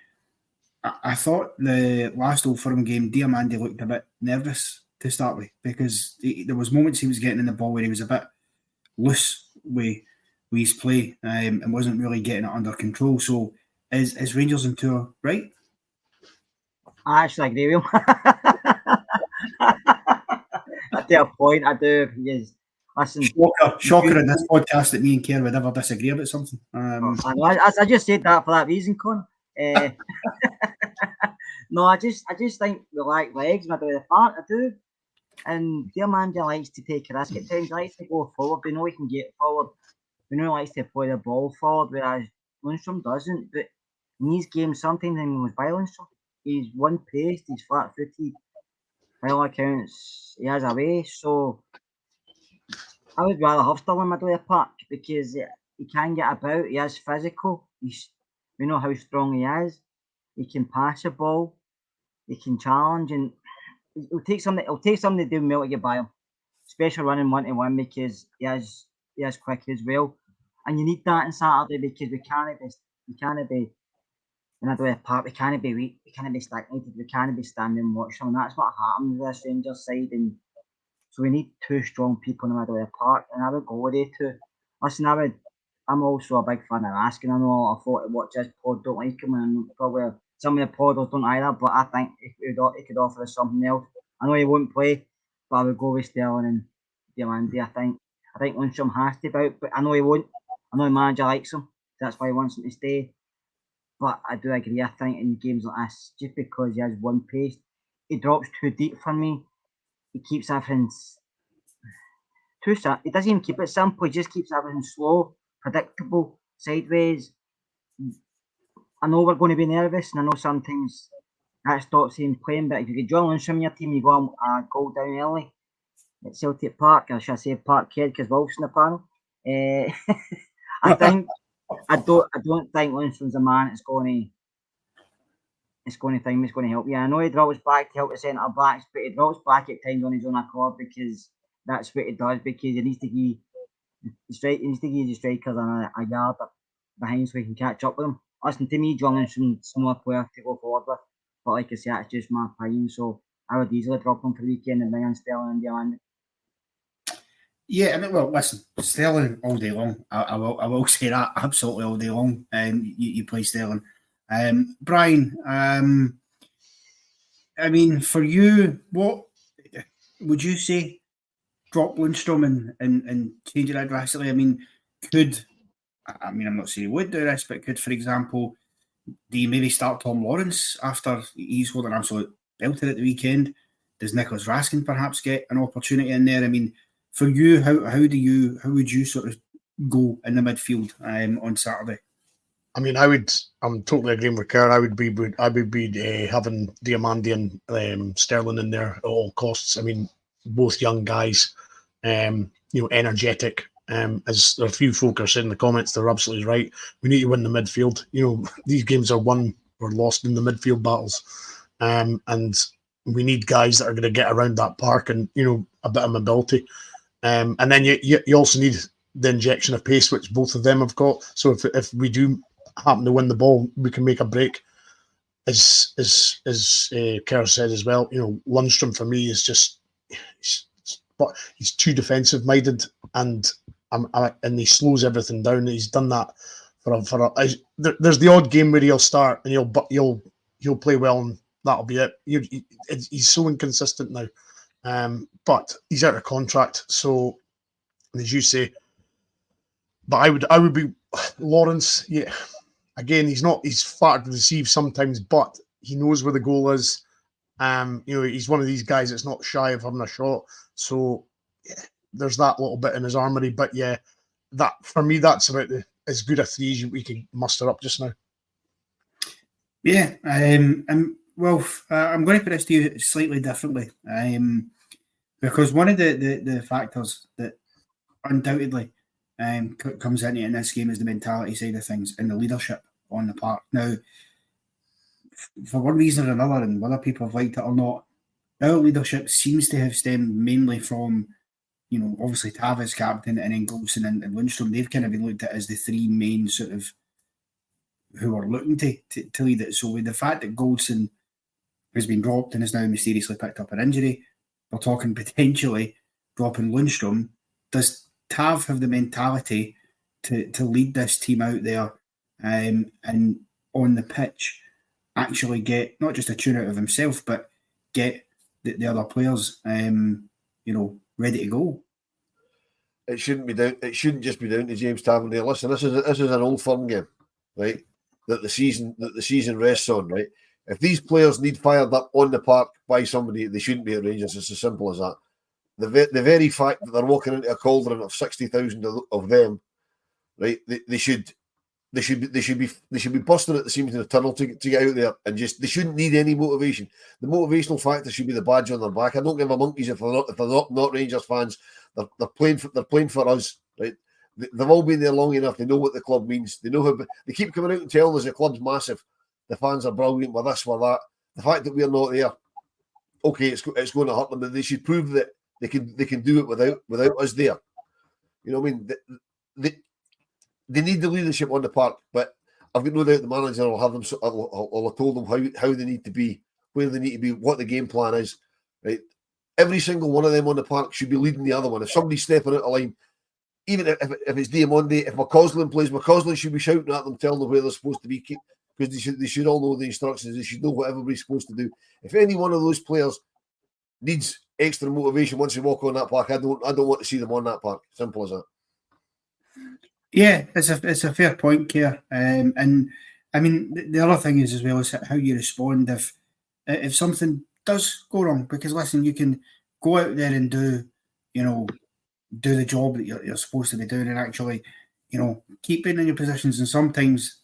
I thought the last Old Firm game, Diamande looked a bit nervous to start with, because there was moments he was getting in the ball where he was a bit loose with his play, and wasn't really getting it under control. So is Rangers on tour right? I actually agree with him. At that point, I do. Yes. Listen, shocker in this podcast that me and Kerr would ever disagree about something. I just said that for that reason, Con. No, I just think we lack legs middle of the park. I do. And Diamande likes to take a risk at times. He likes to go forward. We know he can get forward. We know he likes to play the ball forward, whereas Lundstrom doesn't. But in these games, sometimes he goes by Lundstrom. He's one-paced, he's flat-footed. By all accounts, he has a way. So I would rather have Sterling middle of the park because he can get about. He is physical. We know how strong he is. He can pass the ball. He can challenge, and it'll take somebody. It'll take somebody doing well to get by him, especially running 1-to-1 because he is quick as well. And you need that on Saturday because we can't be in a park. We can't be weak. We can't be stagnated. We can't be standing and watching. And that's what happened with this Rangers side. And so we need two strong people in the middle of the park. And I would go with they two. Listen, I'm also a big fan of Raskin. I know a lot of folk that watch this pod don't like him, and probably some of the podders don't either. But I think he could offer us something else. I know he won't play, but I would go with Sterling and Diamandi. I think Lundstrom has to be out, but I know he won't. I know the manager likes him. That's why he wants him to stay. But I do agree. I think in games like this, just because he has one pace, he drops too deep for me. He keeps everything too simple. He doesn't even keep it simple. He just keeps everything slow, predictable, sideways. I know we're going to be nervous, and I know sometimes that stops him playing. But if you get John Lundstrom in your team, you go goal down early at Celtic Park, or should I say Parkhead because Wolf's in the panel. I think I don't think Lundstrom's a man that's going to help you. I know he drops back to help the centre backs, but he drops back at times on his own accord because that's what he does. Because he needs to give the strikers a yard behind so he can catch up with them. Listen, to me, John Lundstrom's no player to go forward with, but like I say, that's just my opinion. So I would easily drop him for the weekend and bring in Sterling and Diamandi. Yeah, I mean, well, listen, Sterling all day long. I will say that absolutely all day long. You play Sterling. Brian, I mean, for you, what would you say? Drop Lundstrom and change it drastically? I mean, I'm not saying he would do this, but could, for example, do you maybe start Tom Lawrence after he's holding an absolute belter at the weekend? Does Nicholas Raskin perhaps get an opportunity in there? I mean, for you, how would you sort of go in the midfield on Saturday? I mean, I'm totally agreeing with Kerr. I would be having Diamandi and Sterling in there at all costs. I mean, both young guys, energetic. As a few folk are saying in the comments, they're absolutely right. We need to win the midfield. These games are won or lost in the midfield battles, and we need guys that are going to get around that park and a bit of mobility. And then you also need the injection of pace, which both of them have got. So if we do happen to win the ball, we can make a break. As Kerr said as well, Lundstrom for me is just he's too defensive minded and he slows everything down. He's done that there's the odd game where he'll start and he'll play well and that'll be it. He's so inconsistent now, but he's out of contract, so as you say. But I would be Lawrence. Yeah, again, he's far to receive sometimes, but he knows where the goal is. He's one of these guys that's not shy of having a shot. So yeah, there's that little bit in his armory. But yeah, that for me, that's about as good a three as we can muster up just now. Yeah, Wolf, I'm going to put this to you slightly differently, because one of the factors that undoubtedly comes into it in this game is the mentality side of things and the leadership on the park. Now, for one reason or another, and whether people have liked it or not, our leadership seems to have stemmed mainly from, obviously Tav as captain and then Goldson and Lundstrom. They've kind of been looked at as the three main sort of who are looking to lead it. So with the fact that Goldson has been dropped and has now mysteriously picked up an injury, we're talking potentially dropping Lundstrom. Does Tav have the mentality to lead this team out there and on the pitch actually get not just a tune out of himself, but get the other players, ready to go? It shouldn't just be down to James Tavernier. Listen, this is an old firm game, right? That the season rests on, right? If these players need fired up on the park by somebody, they shouldn't be at Rangers. It's as simple as that. The very fact that they're walking into a cauldron of 60,000 of them, right? They should they should be busting at the seams in the tunnel to get out there, and just they shouldn't need any motivation. The motivational factor should be the badge on their back. I don't give a monkeys if they're not Rangers fans. They're playing for us, right? They've all been there long enough. They know what the club means. They know how. They keep coming out and telling us the club's massive. The fans are brilliant. We're this, we're that. The fact that we're not there, okay, it's going to hurt them. But they should prove that they can do it without us there. You know what I mean? They need the leadership on the park, but I've got no doubt the manager will have them. I'll have told them how they need to be, where they need to be, what the game plan is. Right, every single one of them on the park should be leading the other one. If somebody's stepping out of line, even if it's Diamonde, if McCausland plays, McCausland should be shouting at them, telling them where they're supposed to be, because they should all know the instructions. They should know what everybody's supposed to do. If any one of those players needs extra motivation once they walk on that park, I don't want to see them on that park. Simple as that. Yeah, it's a fair point, Keir. And I mean, the other thing is as well is how you respond if something does go wrong. Because listen, you can go out there and do the job that you're supposed to be doing, and actually, keep being in your positions. And sometimes,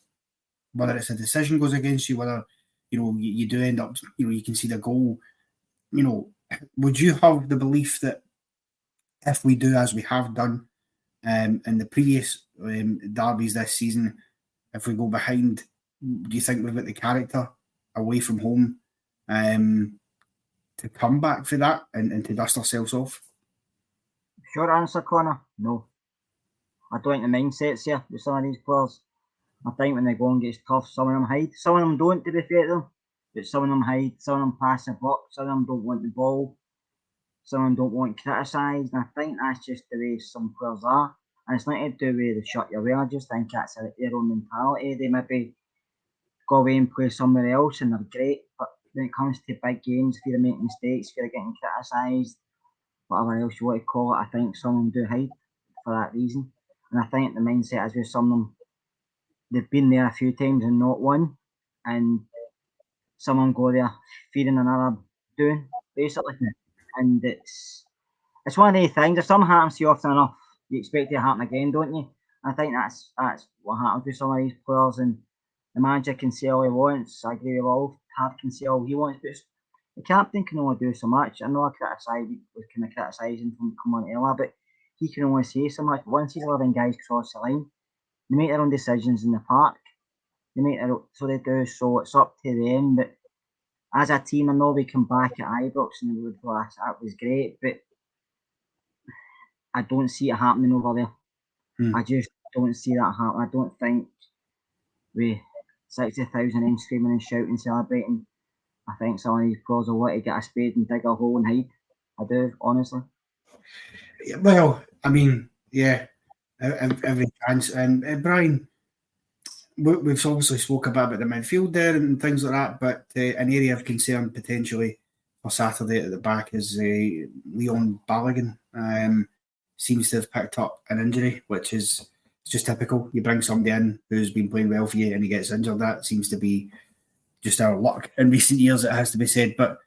whether it's a decision goes against you, whether you do end up, you can see the goal. Would you have the belief that if we do as we have done in the previous derbies this season, if we go behind, do you think we've got the character away from home to come back for that and to dust ourselves off? Short answer, Connor, no. I don't think the mindset's here with some of these players. I think when the going gets tough, some of them hide. Some of them don't, to be fair to them. But some of them hide, some of them pass the buck, some of them don't want the ball, some of them don't want criticised. And I think that's just the way some players are. And it's not to do with the shut your way. I just think that's their own mentality. They maybe go away and play somewhere else and they're great. But when it comes to big games, if you're making mistakes, if you're getting criticised, whatever else you want to call it, I think some of them do hide for that reason. And I think the mindset is with some of them, they've been there a few times and not won. And some of them go there feeding another doing, basically. And it's one of these things. If something happens to you often enough, you expect it to happen again, don't you? I think that's what happens with some of these players. And the manager can say all he wants. I agree with Wolf. Hart can say all he wants, but the captain can only do so much. I know I was kind of criticising from coming on earlier, but he can only say so much. Once these 11 guys cross the line, they make their own decisions in the park. So they do. So it's up to them. But as a team, I know we come back at Ibrox and we would go, that was great, but I don't see it happening over there. I just don't see that happening. I don't think with 60,000 in screaming and shouting, celebrating, I think some of these players will want to get a spade and dig a hole and hide. I do, honestly. Well, I mean, yeah, every chance. And Brian, we've obviously spoke about the midfield there and things like that, but an area of concern potentially for Saturday at the back is Leon Balogun. Seems to have picked up an injury, which is just typical. You bring somebody in who's been playing well for you and he gets injured. That seems to be just our luck in recent years, it has to be said. But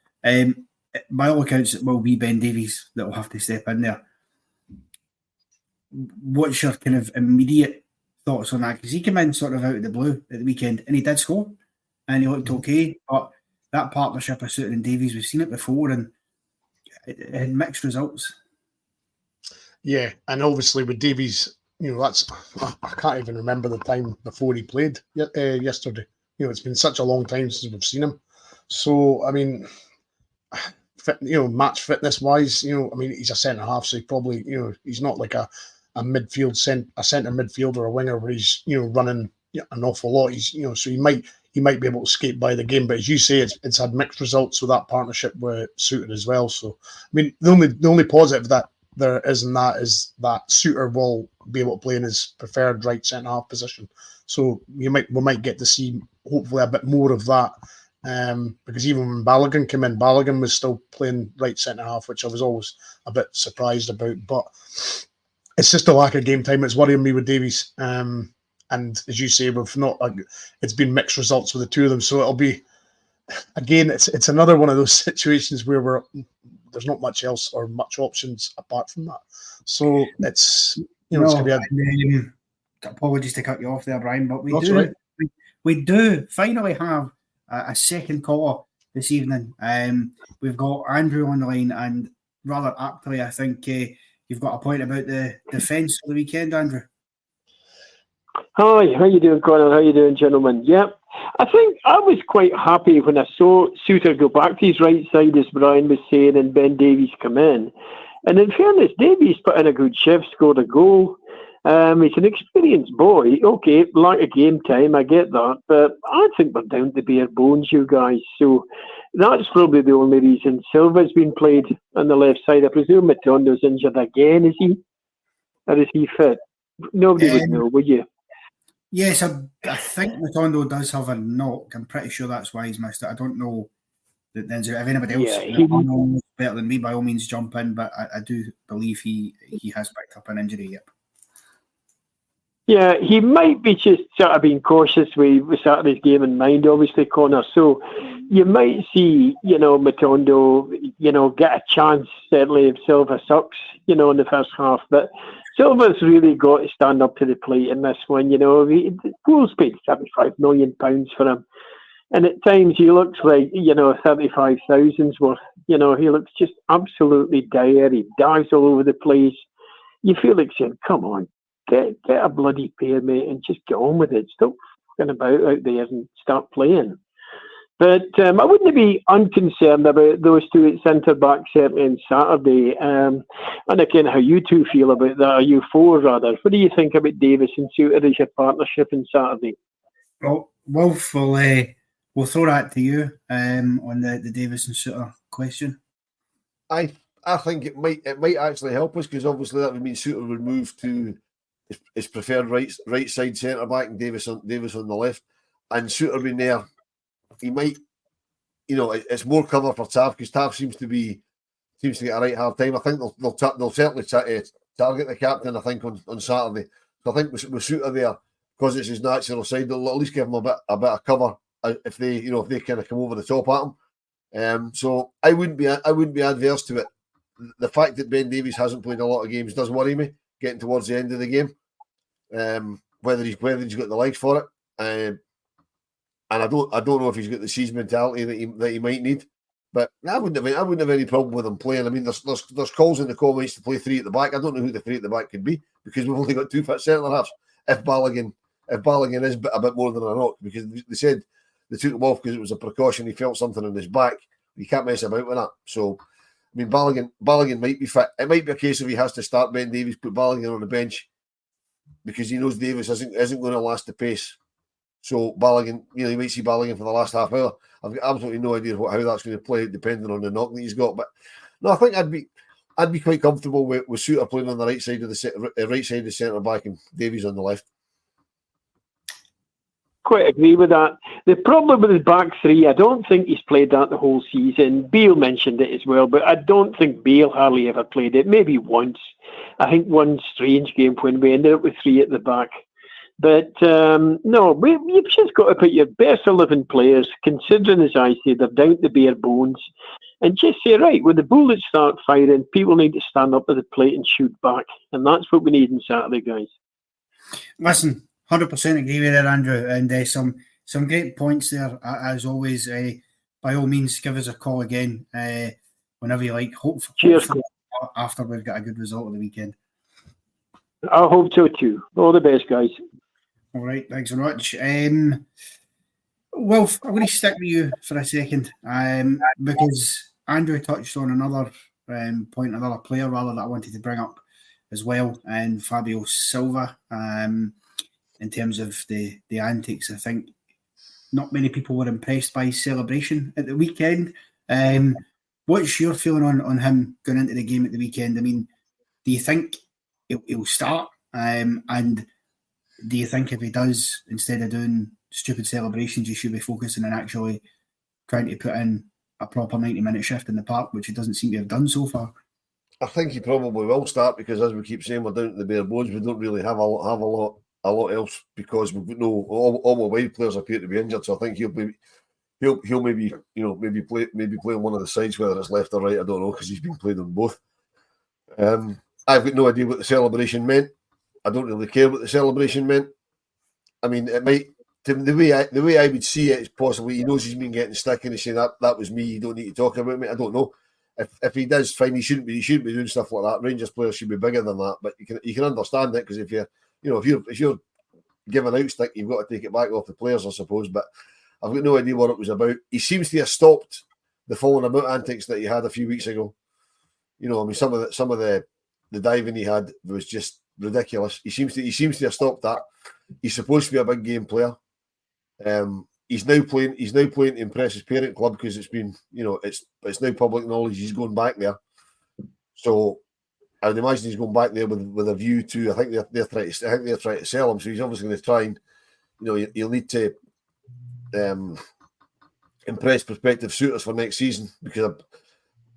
by all accounts, it will be Ben Davies that will have to step in there. What's your kind of immediate thoughts on that? Because he came in sort of out of the blue at the weekend and he did score and he looked okay. But that partnership of Souttar and Davies, we've seen it before and it had mixed results. Yeah, and obviously with Davies, I can't even remember the time before he played yesterday. It's been such a long time since we've seen him. So, I mean, match fitness wise, he's a centre half, so he probably, he's not like a midfield a centre midfielder or a winger where he's running an awful lot. He's so he might be able to skate by the game, but as you say, it's had mixed results with that partnership with Souttar as well. So, I mean, the only positive that there is in that is that Souttar will be able to play in his preferred right centre half position. So we might get to see hopefully a bit more of that. Because even when Balogun came in, Balogun was still playing right centre half, which I was always a bit surprised about. But it's just a lack of game time. It's worrying me with Davies. And as you say, it's been mixed results with the two of them. So it'll be, again, it's another one of those situations where there's not much else or much options apart from that. So it's it's going to be apologies to cut you off there, Brian, but That's right. we do finally have a second caller this evening. We've got Andrew on the line, and rather aptly, I think you've got a point about the defence for the weekend, Andrew. Hi, how you doing, Connor? How you doing, gentlemen? Yep. I think I was quite happy when I saw Suter go back to his right side, as Brian was saying, and Ben Davies come in. And in fairness, Davies put in a good shift, scored a goal. He's an experienced boy. Okay, lack of game time, I get that. But I think we're down to bare bones, you guys. So that's probably the only reason. Silva's been played on the left side. I presume Matondo's injured again, is he? Or is he fit? Nobody would know, would you? Yes, I think Matondo does have a knock. I'm pretty sure that's why he's missed it. I don't know that if anybody else knows better than me, by all means jump in, but I do believe he has picked up an injury, yep. Yeah, he might be just sort of being cautious with Saturday's game in mind, obviously, Connor. So you might see, Matondo, get a chance, certainly, if Silva sucks, in the first half. But Silva's really got to stand up to the plate in this one. Wolves paid £75 million for him. And at times he looks like, 35,000's worth. He looks just absolutely dire. He dives all over the place. You feel like saying, come on, get a bloody pair, mate, and just get on with it. Stop fucking about out there and start playing. But I wouldn't be unconcerned about those two at centre-back, certainly on Saturday. And again, how you two feel about that, or you four, rather. What do you think about Davis and Suter as your partnership on Saturday? Well, Wolf, we'll throw that to you on the Davis and Suter question. I think it might actually help us, because obviously that would mean Suter would move to his preferred right side centre back and Davis on the left, and Suter being there, he might, it's more cover for Tav, because Tav seems to get a right hard time. I think they'll certainly target the captain, I think, on Saturday. So I think with Suter there, because it's his natural side, they'll at least give him a bit of cover if they kind of come over the top at him. So I wouldn't be adverse to it. The fact that Ben Davies hasn't played a lot of games does worry me, getting towards the end of the game. Whether he's got the legs for it, and I don't know if he's got the siege mentality that he might need. But I wouldn't have any problem with him playing. I mean, there's calls in the comments to play three at the back. I don't know who the three at the back could be, because we've only got two fit centre halves. If Balogun is a bit more than a knock, because they said they took him off because it was a precaution. He felt something in his back. You can't mess about with that. So, I mean, Balogun might be fit. It might be a case of he has to start Ben Davies, put Balogun on the bench, because he knows Davis isn't going to last the pace. So Balogun, you might see Balogun for the last half hour. I've got absolutely no idea how that's going to play, depending on the knock that he's got. But no, I think I'd be quite comfortable with Suter playing on the right side of the centre back and Davies on the left. Quite agree with that. The problem with his back three, I don't think he's played that the whole season. Beale mentioned it as well, but I don't think Beale hardly ever played it. Maybe once. I think one strange game when we ended up with three at the back. But no, you've just got to put your best 11 players, considering, as I say, they're down to bare bones, and just say, right, when the bullets start firing, people need to stand up to the plate and shoot back. And that's what we need on Saturday, guys. Listen, 100% agree with that, Andrew, and some great points there, as always. By all means, give us a call again whenever you like. Cheers. After we've got a good result of the weekend. I hope so too. All the best, guys. All right, thanks very much. Wilf, I'm going to stick with you for a second, because Andrew touched on another point, another player rather, that I wanted to bring up as well, and Fabio Silva. In terms of the antics, I think not many people were impressed by his celebration at the weekend. What's your feeling on him going into the game at the weekend? I mean, do you think he'll start? And do you think if he does, instead of doing stupid celebrations, you should be focusing on actually trying to put in a proper 90-minute shift in the park, which he doesn't seem to have done so far? I think he probably will start, because, as we keep saying, we're down to the bare bones. We don't really have a lot else, because we've got all our wide players appear to be injured. So I think he'll maybe play on one of the sides, whether it's left or right. I don't know, because he's been played on both. I've got no idea what the celebration meant. I don't really care what the celebration meant. I mean, it might. The way I would see it is possibly he knows he's been getting stick and he's saying that was me. You don't need to talk about me. I don't know. If he does, fine. He shouldn't be doing stuff like that. Rangers players should be bigger than that. But you can understand it because if you're giving out stick, you've got to take it back off the players, I suppose. But I've got no idea what it was about. He seems to have stopped the falling about antics that he had a few weeks ago. I mean, some of the diving he had was just ridiculous. He seems to have stopped that. He's supposed to be a big game player. He's now playing to impress his parent club because it's been, it's now public knowledge he's going back there. So I would imagine he's going back there with a view to. I think they're trying to sell him. So he's obviously going to try and, he'll need to impress prospective suitors for next season because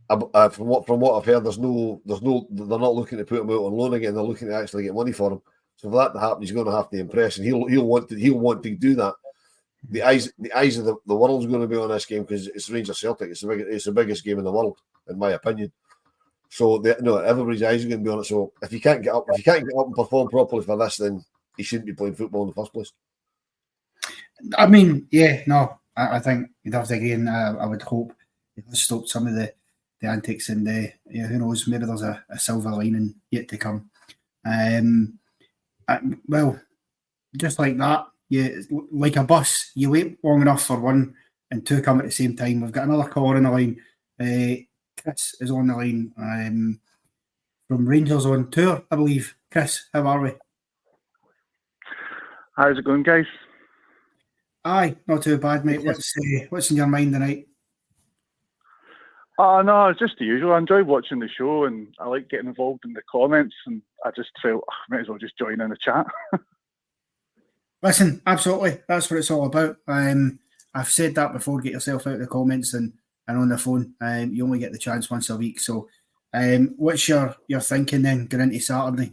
from what I've heard, they're not looking to put him out on loan again. They're looking to actually get money for him. So for that to happen, he's going to have to impress, and he'll want to do that. The eyes of the world's going to be on this game because it's Rangers Celtic. It's the biggest game in the world, in my opinion. So everybody's eyes are going to be on it. So if you can't get up and perform properly for this, then he shouldn't be playing football in the first place. I mean, I think you'd have to agree, and I would hope it has stopped some of the antics, and who knows, maybe there's a silver lining yet to come. Well, just like that, like a bus, you wait long enough for one and two come at the same time. We've got another caller on the line. Chris is on the line from Rangers on Tour, I believe. Chris, how are we? How's it going, guys? Aye, not too bad, mate. What's in your mind tonight? No, it's just the usual. I enjoy watching the show and I like getting involved in the comments, and I just felt I might as well just join in the chat. Listen, absolutely. That's what it's all about. I've said that before. Get yourself out of the comments and on the phone. You only get the chance once a week. So what's your thinking then going into Saturday?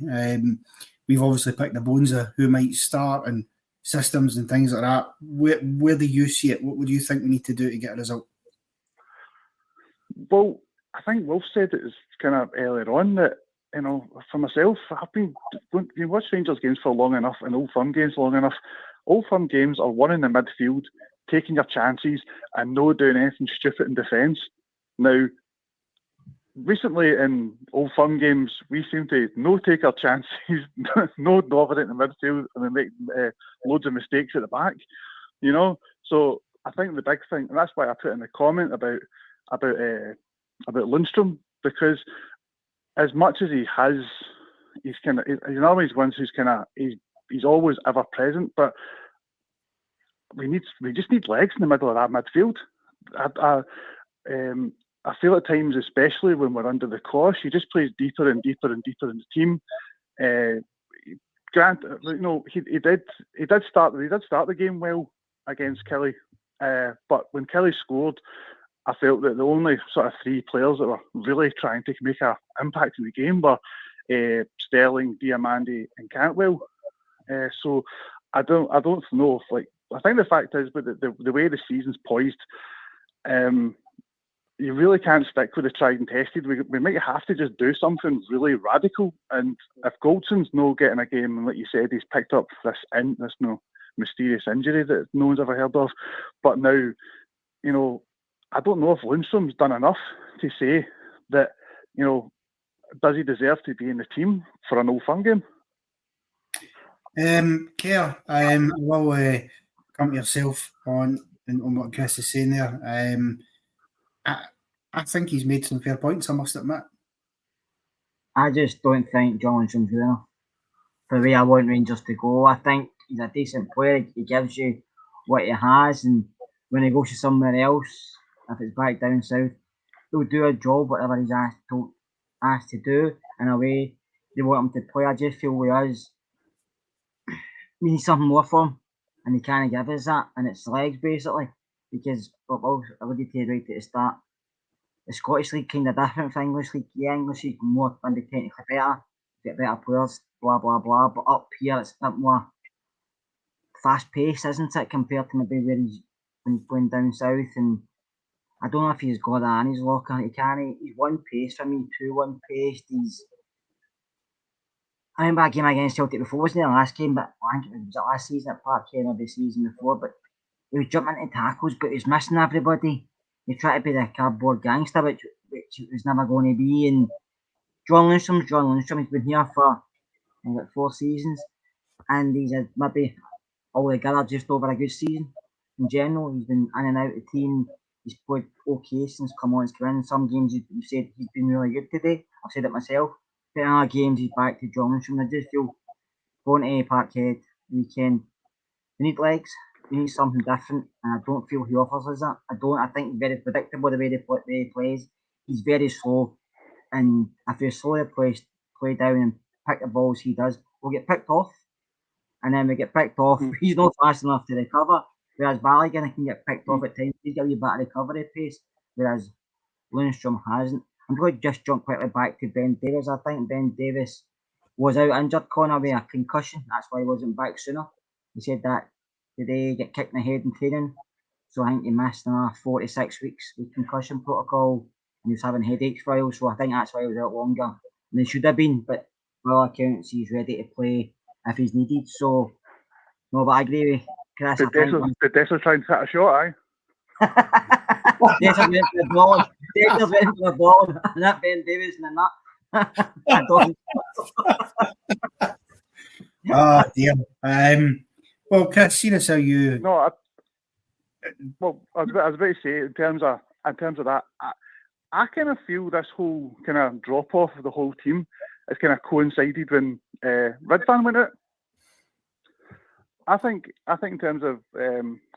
We've obviously picked the bones of who might start and systems and things like that. Where do you see it? What would you think we need to do to get a result? Well, I think Wolf said it was kind of earlier on that, for myself, I've been watching Rangers games for long enough and Old Firm games long enough. Old Firm games are one in the midfield, taking your chances and no doing anything stupid in defence. Now, recently in Old Firm games, we seem to no take our chances, no dominate in the midfield, and we make loads of mistakes at the back. So I think the big thing, and that's why I put in the comment about Lundstrom, because as much as he's another one of these ones who's he's always ever present, but we just need legs in the middle of that midfield. I feel at times, especially when we're under the cosh, he just plays deeper and deeper and deeper in the team. Grant, he did start the game well against Kelly, but when Kelly scored, I felt that the only sort of three players that were really trying to make an impact in the game were Sterling, Diamandi, and Cantwell. So I don't know if I think the fact is, but the way the season's poised, you really can't stick with the tried and tested. We might have to just do something really radical. And if Goldson's no getting a game, and like you said, he's picked up this mysterious injury that no one's ever heard of, but now, I don't know if Lundstrom's done enough to say that, does he deserve to be in the team for an Old Firm game? Kerr, I will come to yourself on what Chris is saying there. I think he's made some fair points, I must admit. I just don't think Johnson's good enough for the way I want Rangers to go. I think he's a decent player. He gives you what he has, and when he goes to somewhere else, if it's back down south, he'll do a job, whatever he's asked to do, in a way they want him to play. I just feel with us, we need something more for him, and he can't give us that, and it's legs basically, because I alluded to it right at the start. The Scottish League kind of different from English League. Yeah, English League more technically better, get better players, blah blah blah. But up here it's a bit more fast paced, isn't it, compared to maybe when he's playing down south. And I don't know if he's got that in his locker. He's one pace for me, 2-1 pace. I remember a game against Celtic before, wasn't it the last game, but I think it was the last season at Parkhead or the season before, but he was jumping into tackles, but he was missing everybody. He tried to be the cardboard gangster, which it was never going to be. And John Lundstrom, he's been here for like 4 seasons, and he's had maybe altogether just over a good season. In general, he's been in and out of the team. He's played okay since come in. Some games you've said he's been really good today. I've said it myself. But in other games, he's back to John Lundstrom. I just feel going to Parkhead weekend, we need legs. We need something different, and I don't feel he offers us that. I think he's very predictable the way he plays. He's very slow, and if you slowly play down and pick the balls he does, we'll get picked off, and then we get picked off. He's not fast enough to recover, whereas Balogun can get picked off at times. He's got a wee bit of recovery pace, whereas Lundstrom hasn't. I'm going to just jump quickly back to Ben Davies. I think Ben Davies was out injured, Connor, with a concussion. That's why he wasn't back sooner. He said that today he get kicked in the head in training. So I think he missed 4 to 6 weeks with concussion protocol, and he was having headaches for a while. So I think that's why he was out longer than he should have been. But by all accounts, he's ready to play if he's needed. So, no, but I agree with Chris. Did Dessler try and hit a shot, aye? Dessler went for the ball. Dessler went for the ball, and that Ben Davies and that. Oh, dear. Well, Chris, seeing as how you... No, I was about to say, in terms of that, I kind of feel this whole kind of drop-off of the whole team has kind of coincided when Ridvan went out. I think in terms of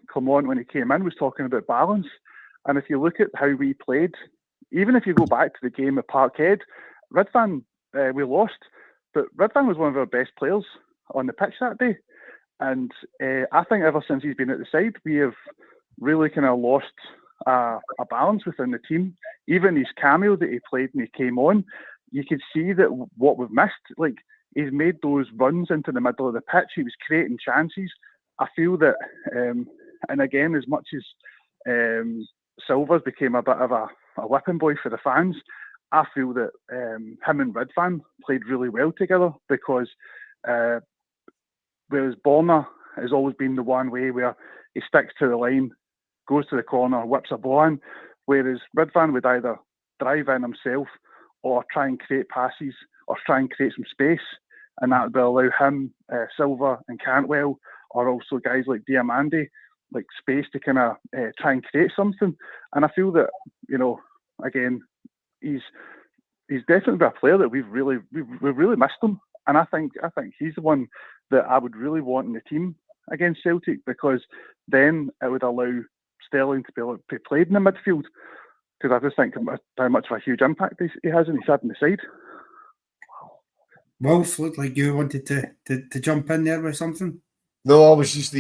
Clement when he came in was talking about balance, and if you look at how we played, even if you go back to the game at Parkhead, Ridvan we lost, but Ridvan was one of our best players on the pitch that day, and I think ever since he's been at the side, we have really kind of lost a balance within the team. Even his cameo that he played when he came on, you could see that what we've missed, like he's made those runs into the middle of the pitch, he was creating chances. I feel that, and again, as much as Silvers became a bit of a whipping boy for the fans, I feel that him and Ridvan played really well together, because whereas Borna has always been the one way where he sticks to the line, goes to the corner, whips a ball in, whereas Ridvan would either drive in himself or try and create passes or try and create some space, and that will allow him, Silva and Cantwell, or also guys like Diamandi, like space to kind of try and create something. And I feel that, again, he's definitely a player that we've really missed him. And I think he's the one that I would really want in the team against Celtic, because then it would allow Sterling to be able to play in the midfield, because I just think how much of a huge impact he has and he's had in the side. Wolf, looked like you wanted to jump in there with something. No, I was just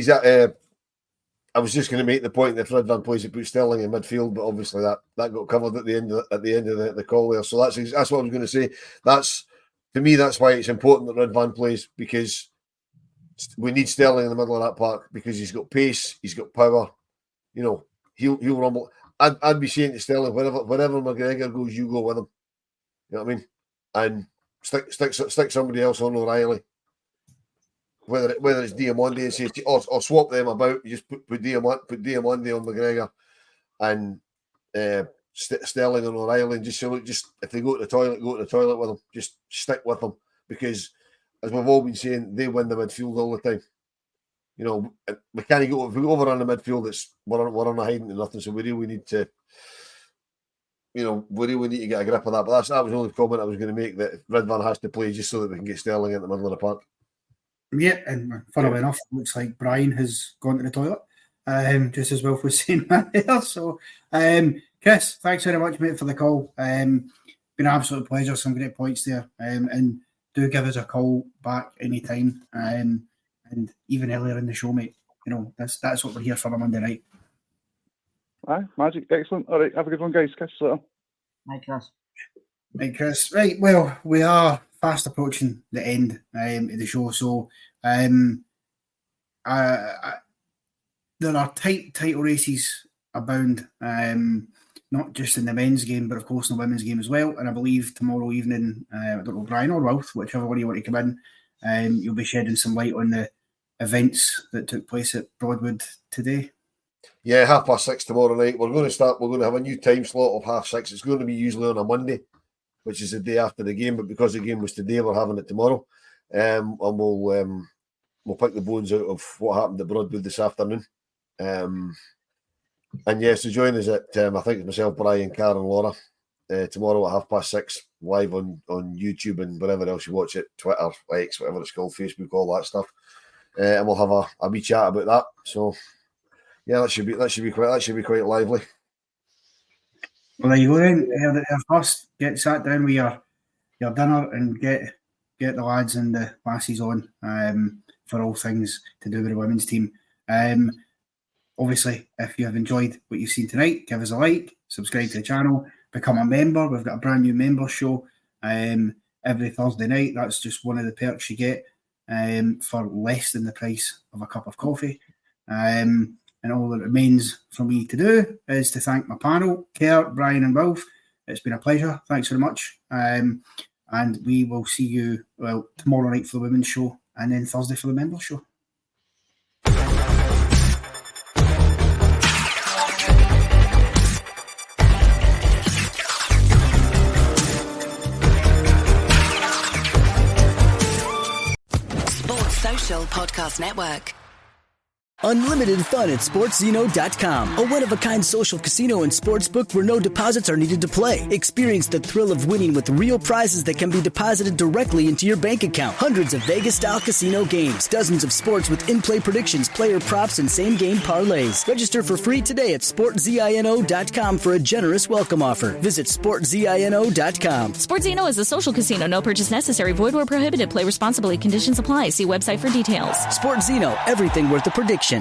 I was just going to make the point that Fred Van Persie put Sterling in midfield, but obviously that got covered at the end of the call there. So that's what I was going to say. To me, that's why it's important that Red Van plays, because we need Sterling in the middle of that park, because he's got pace, he's got power. He'll rumble. I'd be saying to Sterling, wherever McGregor goes, you go with him. You know what I mean? And stick somebody else on O'Reilly. Whether it's Diamandi and say, or swap them about, you just put Diamandi on McGregor and Sterling and O'Reilly, and just say, look, just if they go to the toilet with them, just stick with them, because as we've all been saying, they win the midfield all the time. We can't go if we go over on the midfield. We're on a hiding to nothing, so we really need to. We really need to get a grip of that. But that was the only comment I was going to make, that Ridvan has to play just so that we can get Sterling in the middle of the park. Yeah, and funnily enough, it looks like Brian has gone to the toilet, just as Wilf was saying that there. So, Chris, thanks very much, mate, for the call. Been an absolute pleasure, some great points there. And do give us a call back anytime. And even earlier in the show, mate. That's what we're here for on Monday night. Aye, magic, excellent. All right, have a good one, guys. Catch you later. Hi, Chris. Right, Chris. Right, well, we are fast approaching the end of the show, so there are title races abound. not just in the men's game, but of course in the women's game as well. And I believe tomorrow evening, I don't know, Brian or Ralph, whichever one you want to come in, you'll be shedding some light on the events that took place at Broadwood today. Yeah, 6:30 tomorrow night. We're going to have a new time slot of 6:30. It's going to be usually on a Monday, which is the day after the game, but because the game was today, we're having it tomorrow. And we'll pick the bones out of what happened at Broadwood this afternoon. And yes, to join us at, I think it's myself, Brian, Karen, Laura, tomorrow at 6:30, live on YouTube and wherever else you watch it, Twitter, X, whatever it's called, Facebook, all that stuff. And we'll have a wee chat about that. So yeah, that should be quite lively. Well, there you go then. First, get sat down with your dinner and get the lads and the lassies on for all things to do with the women's team. Obviously, if you have enjoyed what you've seen tonight, give us a like, subscribe to the channel, become a member. We've got a brand new member show every Thursday night. That's just one of the perks you get for less than the price of a cup of coffee. And all that remains for me to do is to thank my panel, Kerr, Brian and Ralph. It's been a pleasure. Thanks very much. And we will see you, tomorrow night for the women's show and then Thursday for the members show. Sports Social Podcast Network. Unlimited fun at SportsZeno.com, a one-of-a-kind social casino and sportsbook where no deposits are needed to play. Experience the thrill of winning with real prizes that can be deposited directly into your bank account. Hundreds of Vegas-style casino games, dozens of sports with in-play predictions, player props, and same-game parlays. Register for free today at SportsZeno.com for a generous welcome offer. Visit SportsZeno.com. SportsZeno is a social casino. No purchase necessary. Void where prohibited. Play responsibly. Conditions apply. See website for details. SportsZeno, everything worth a prediction.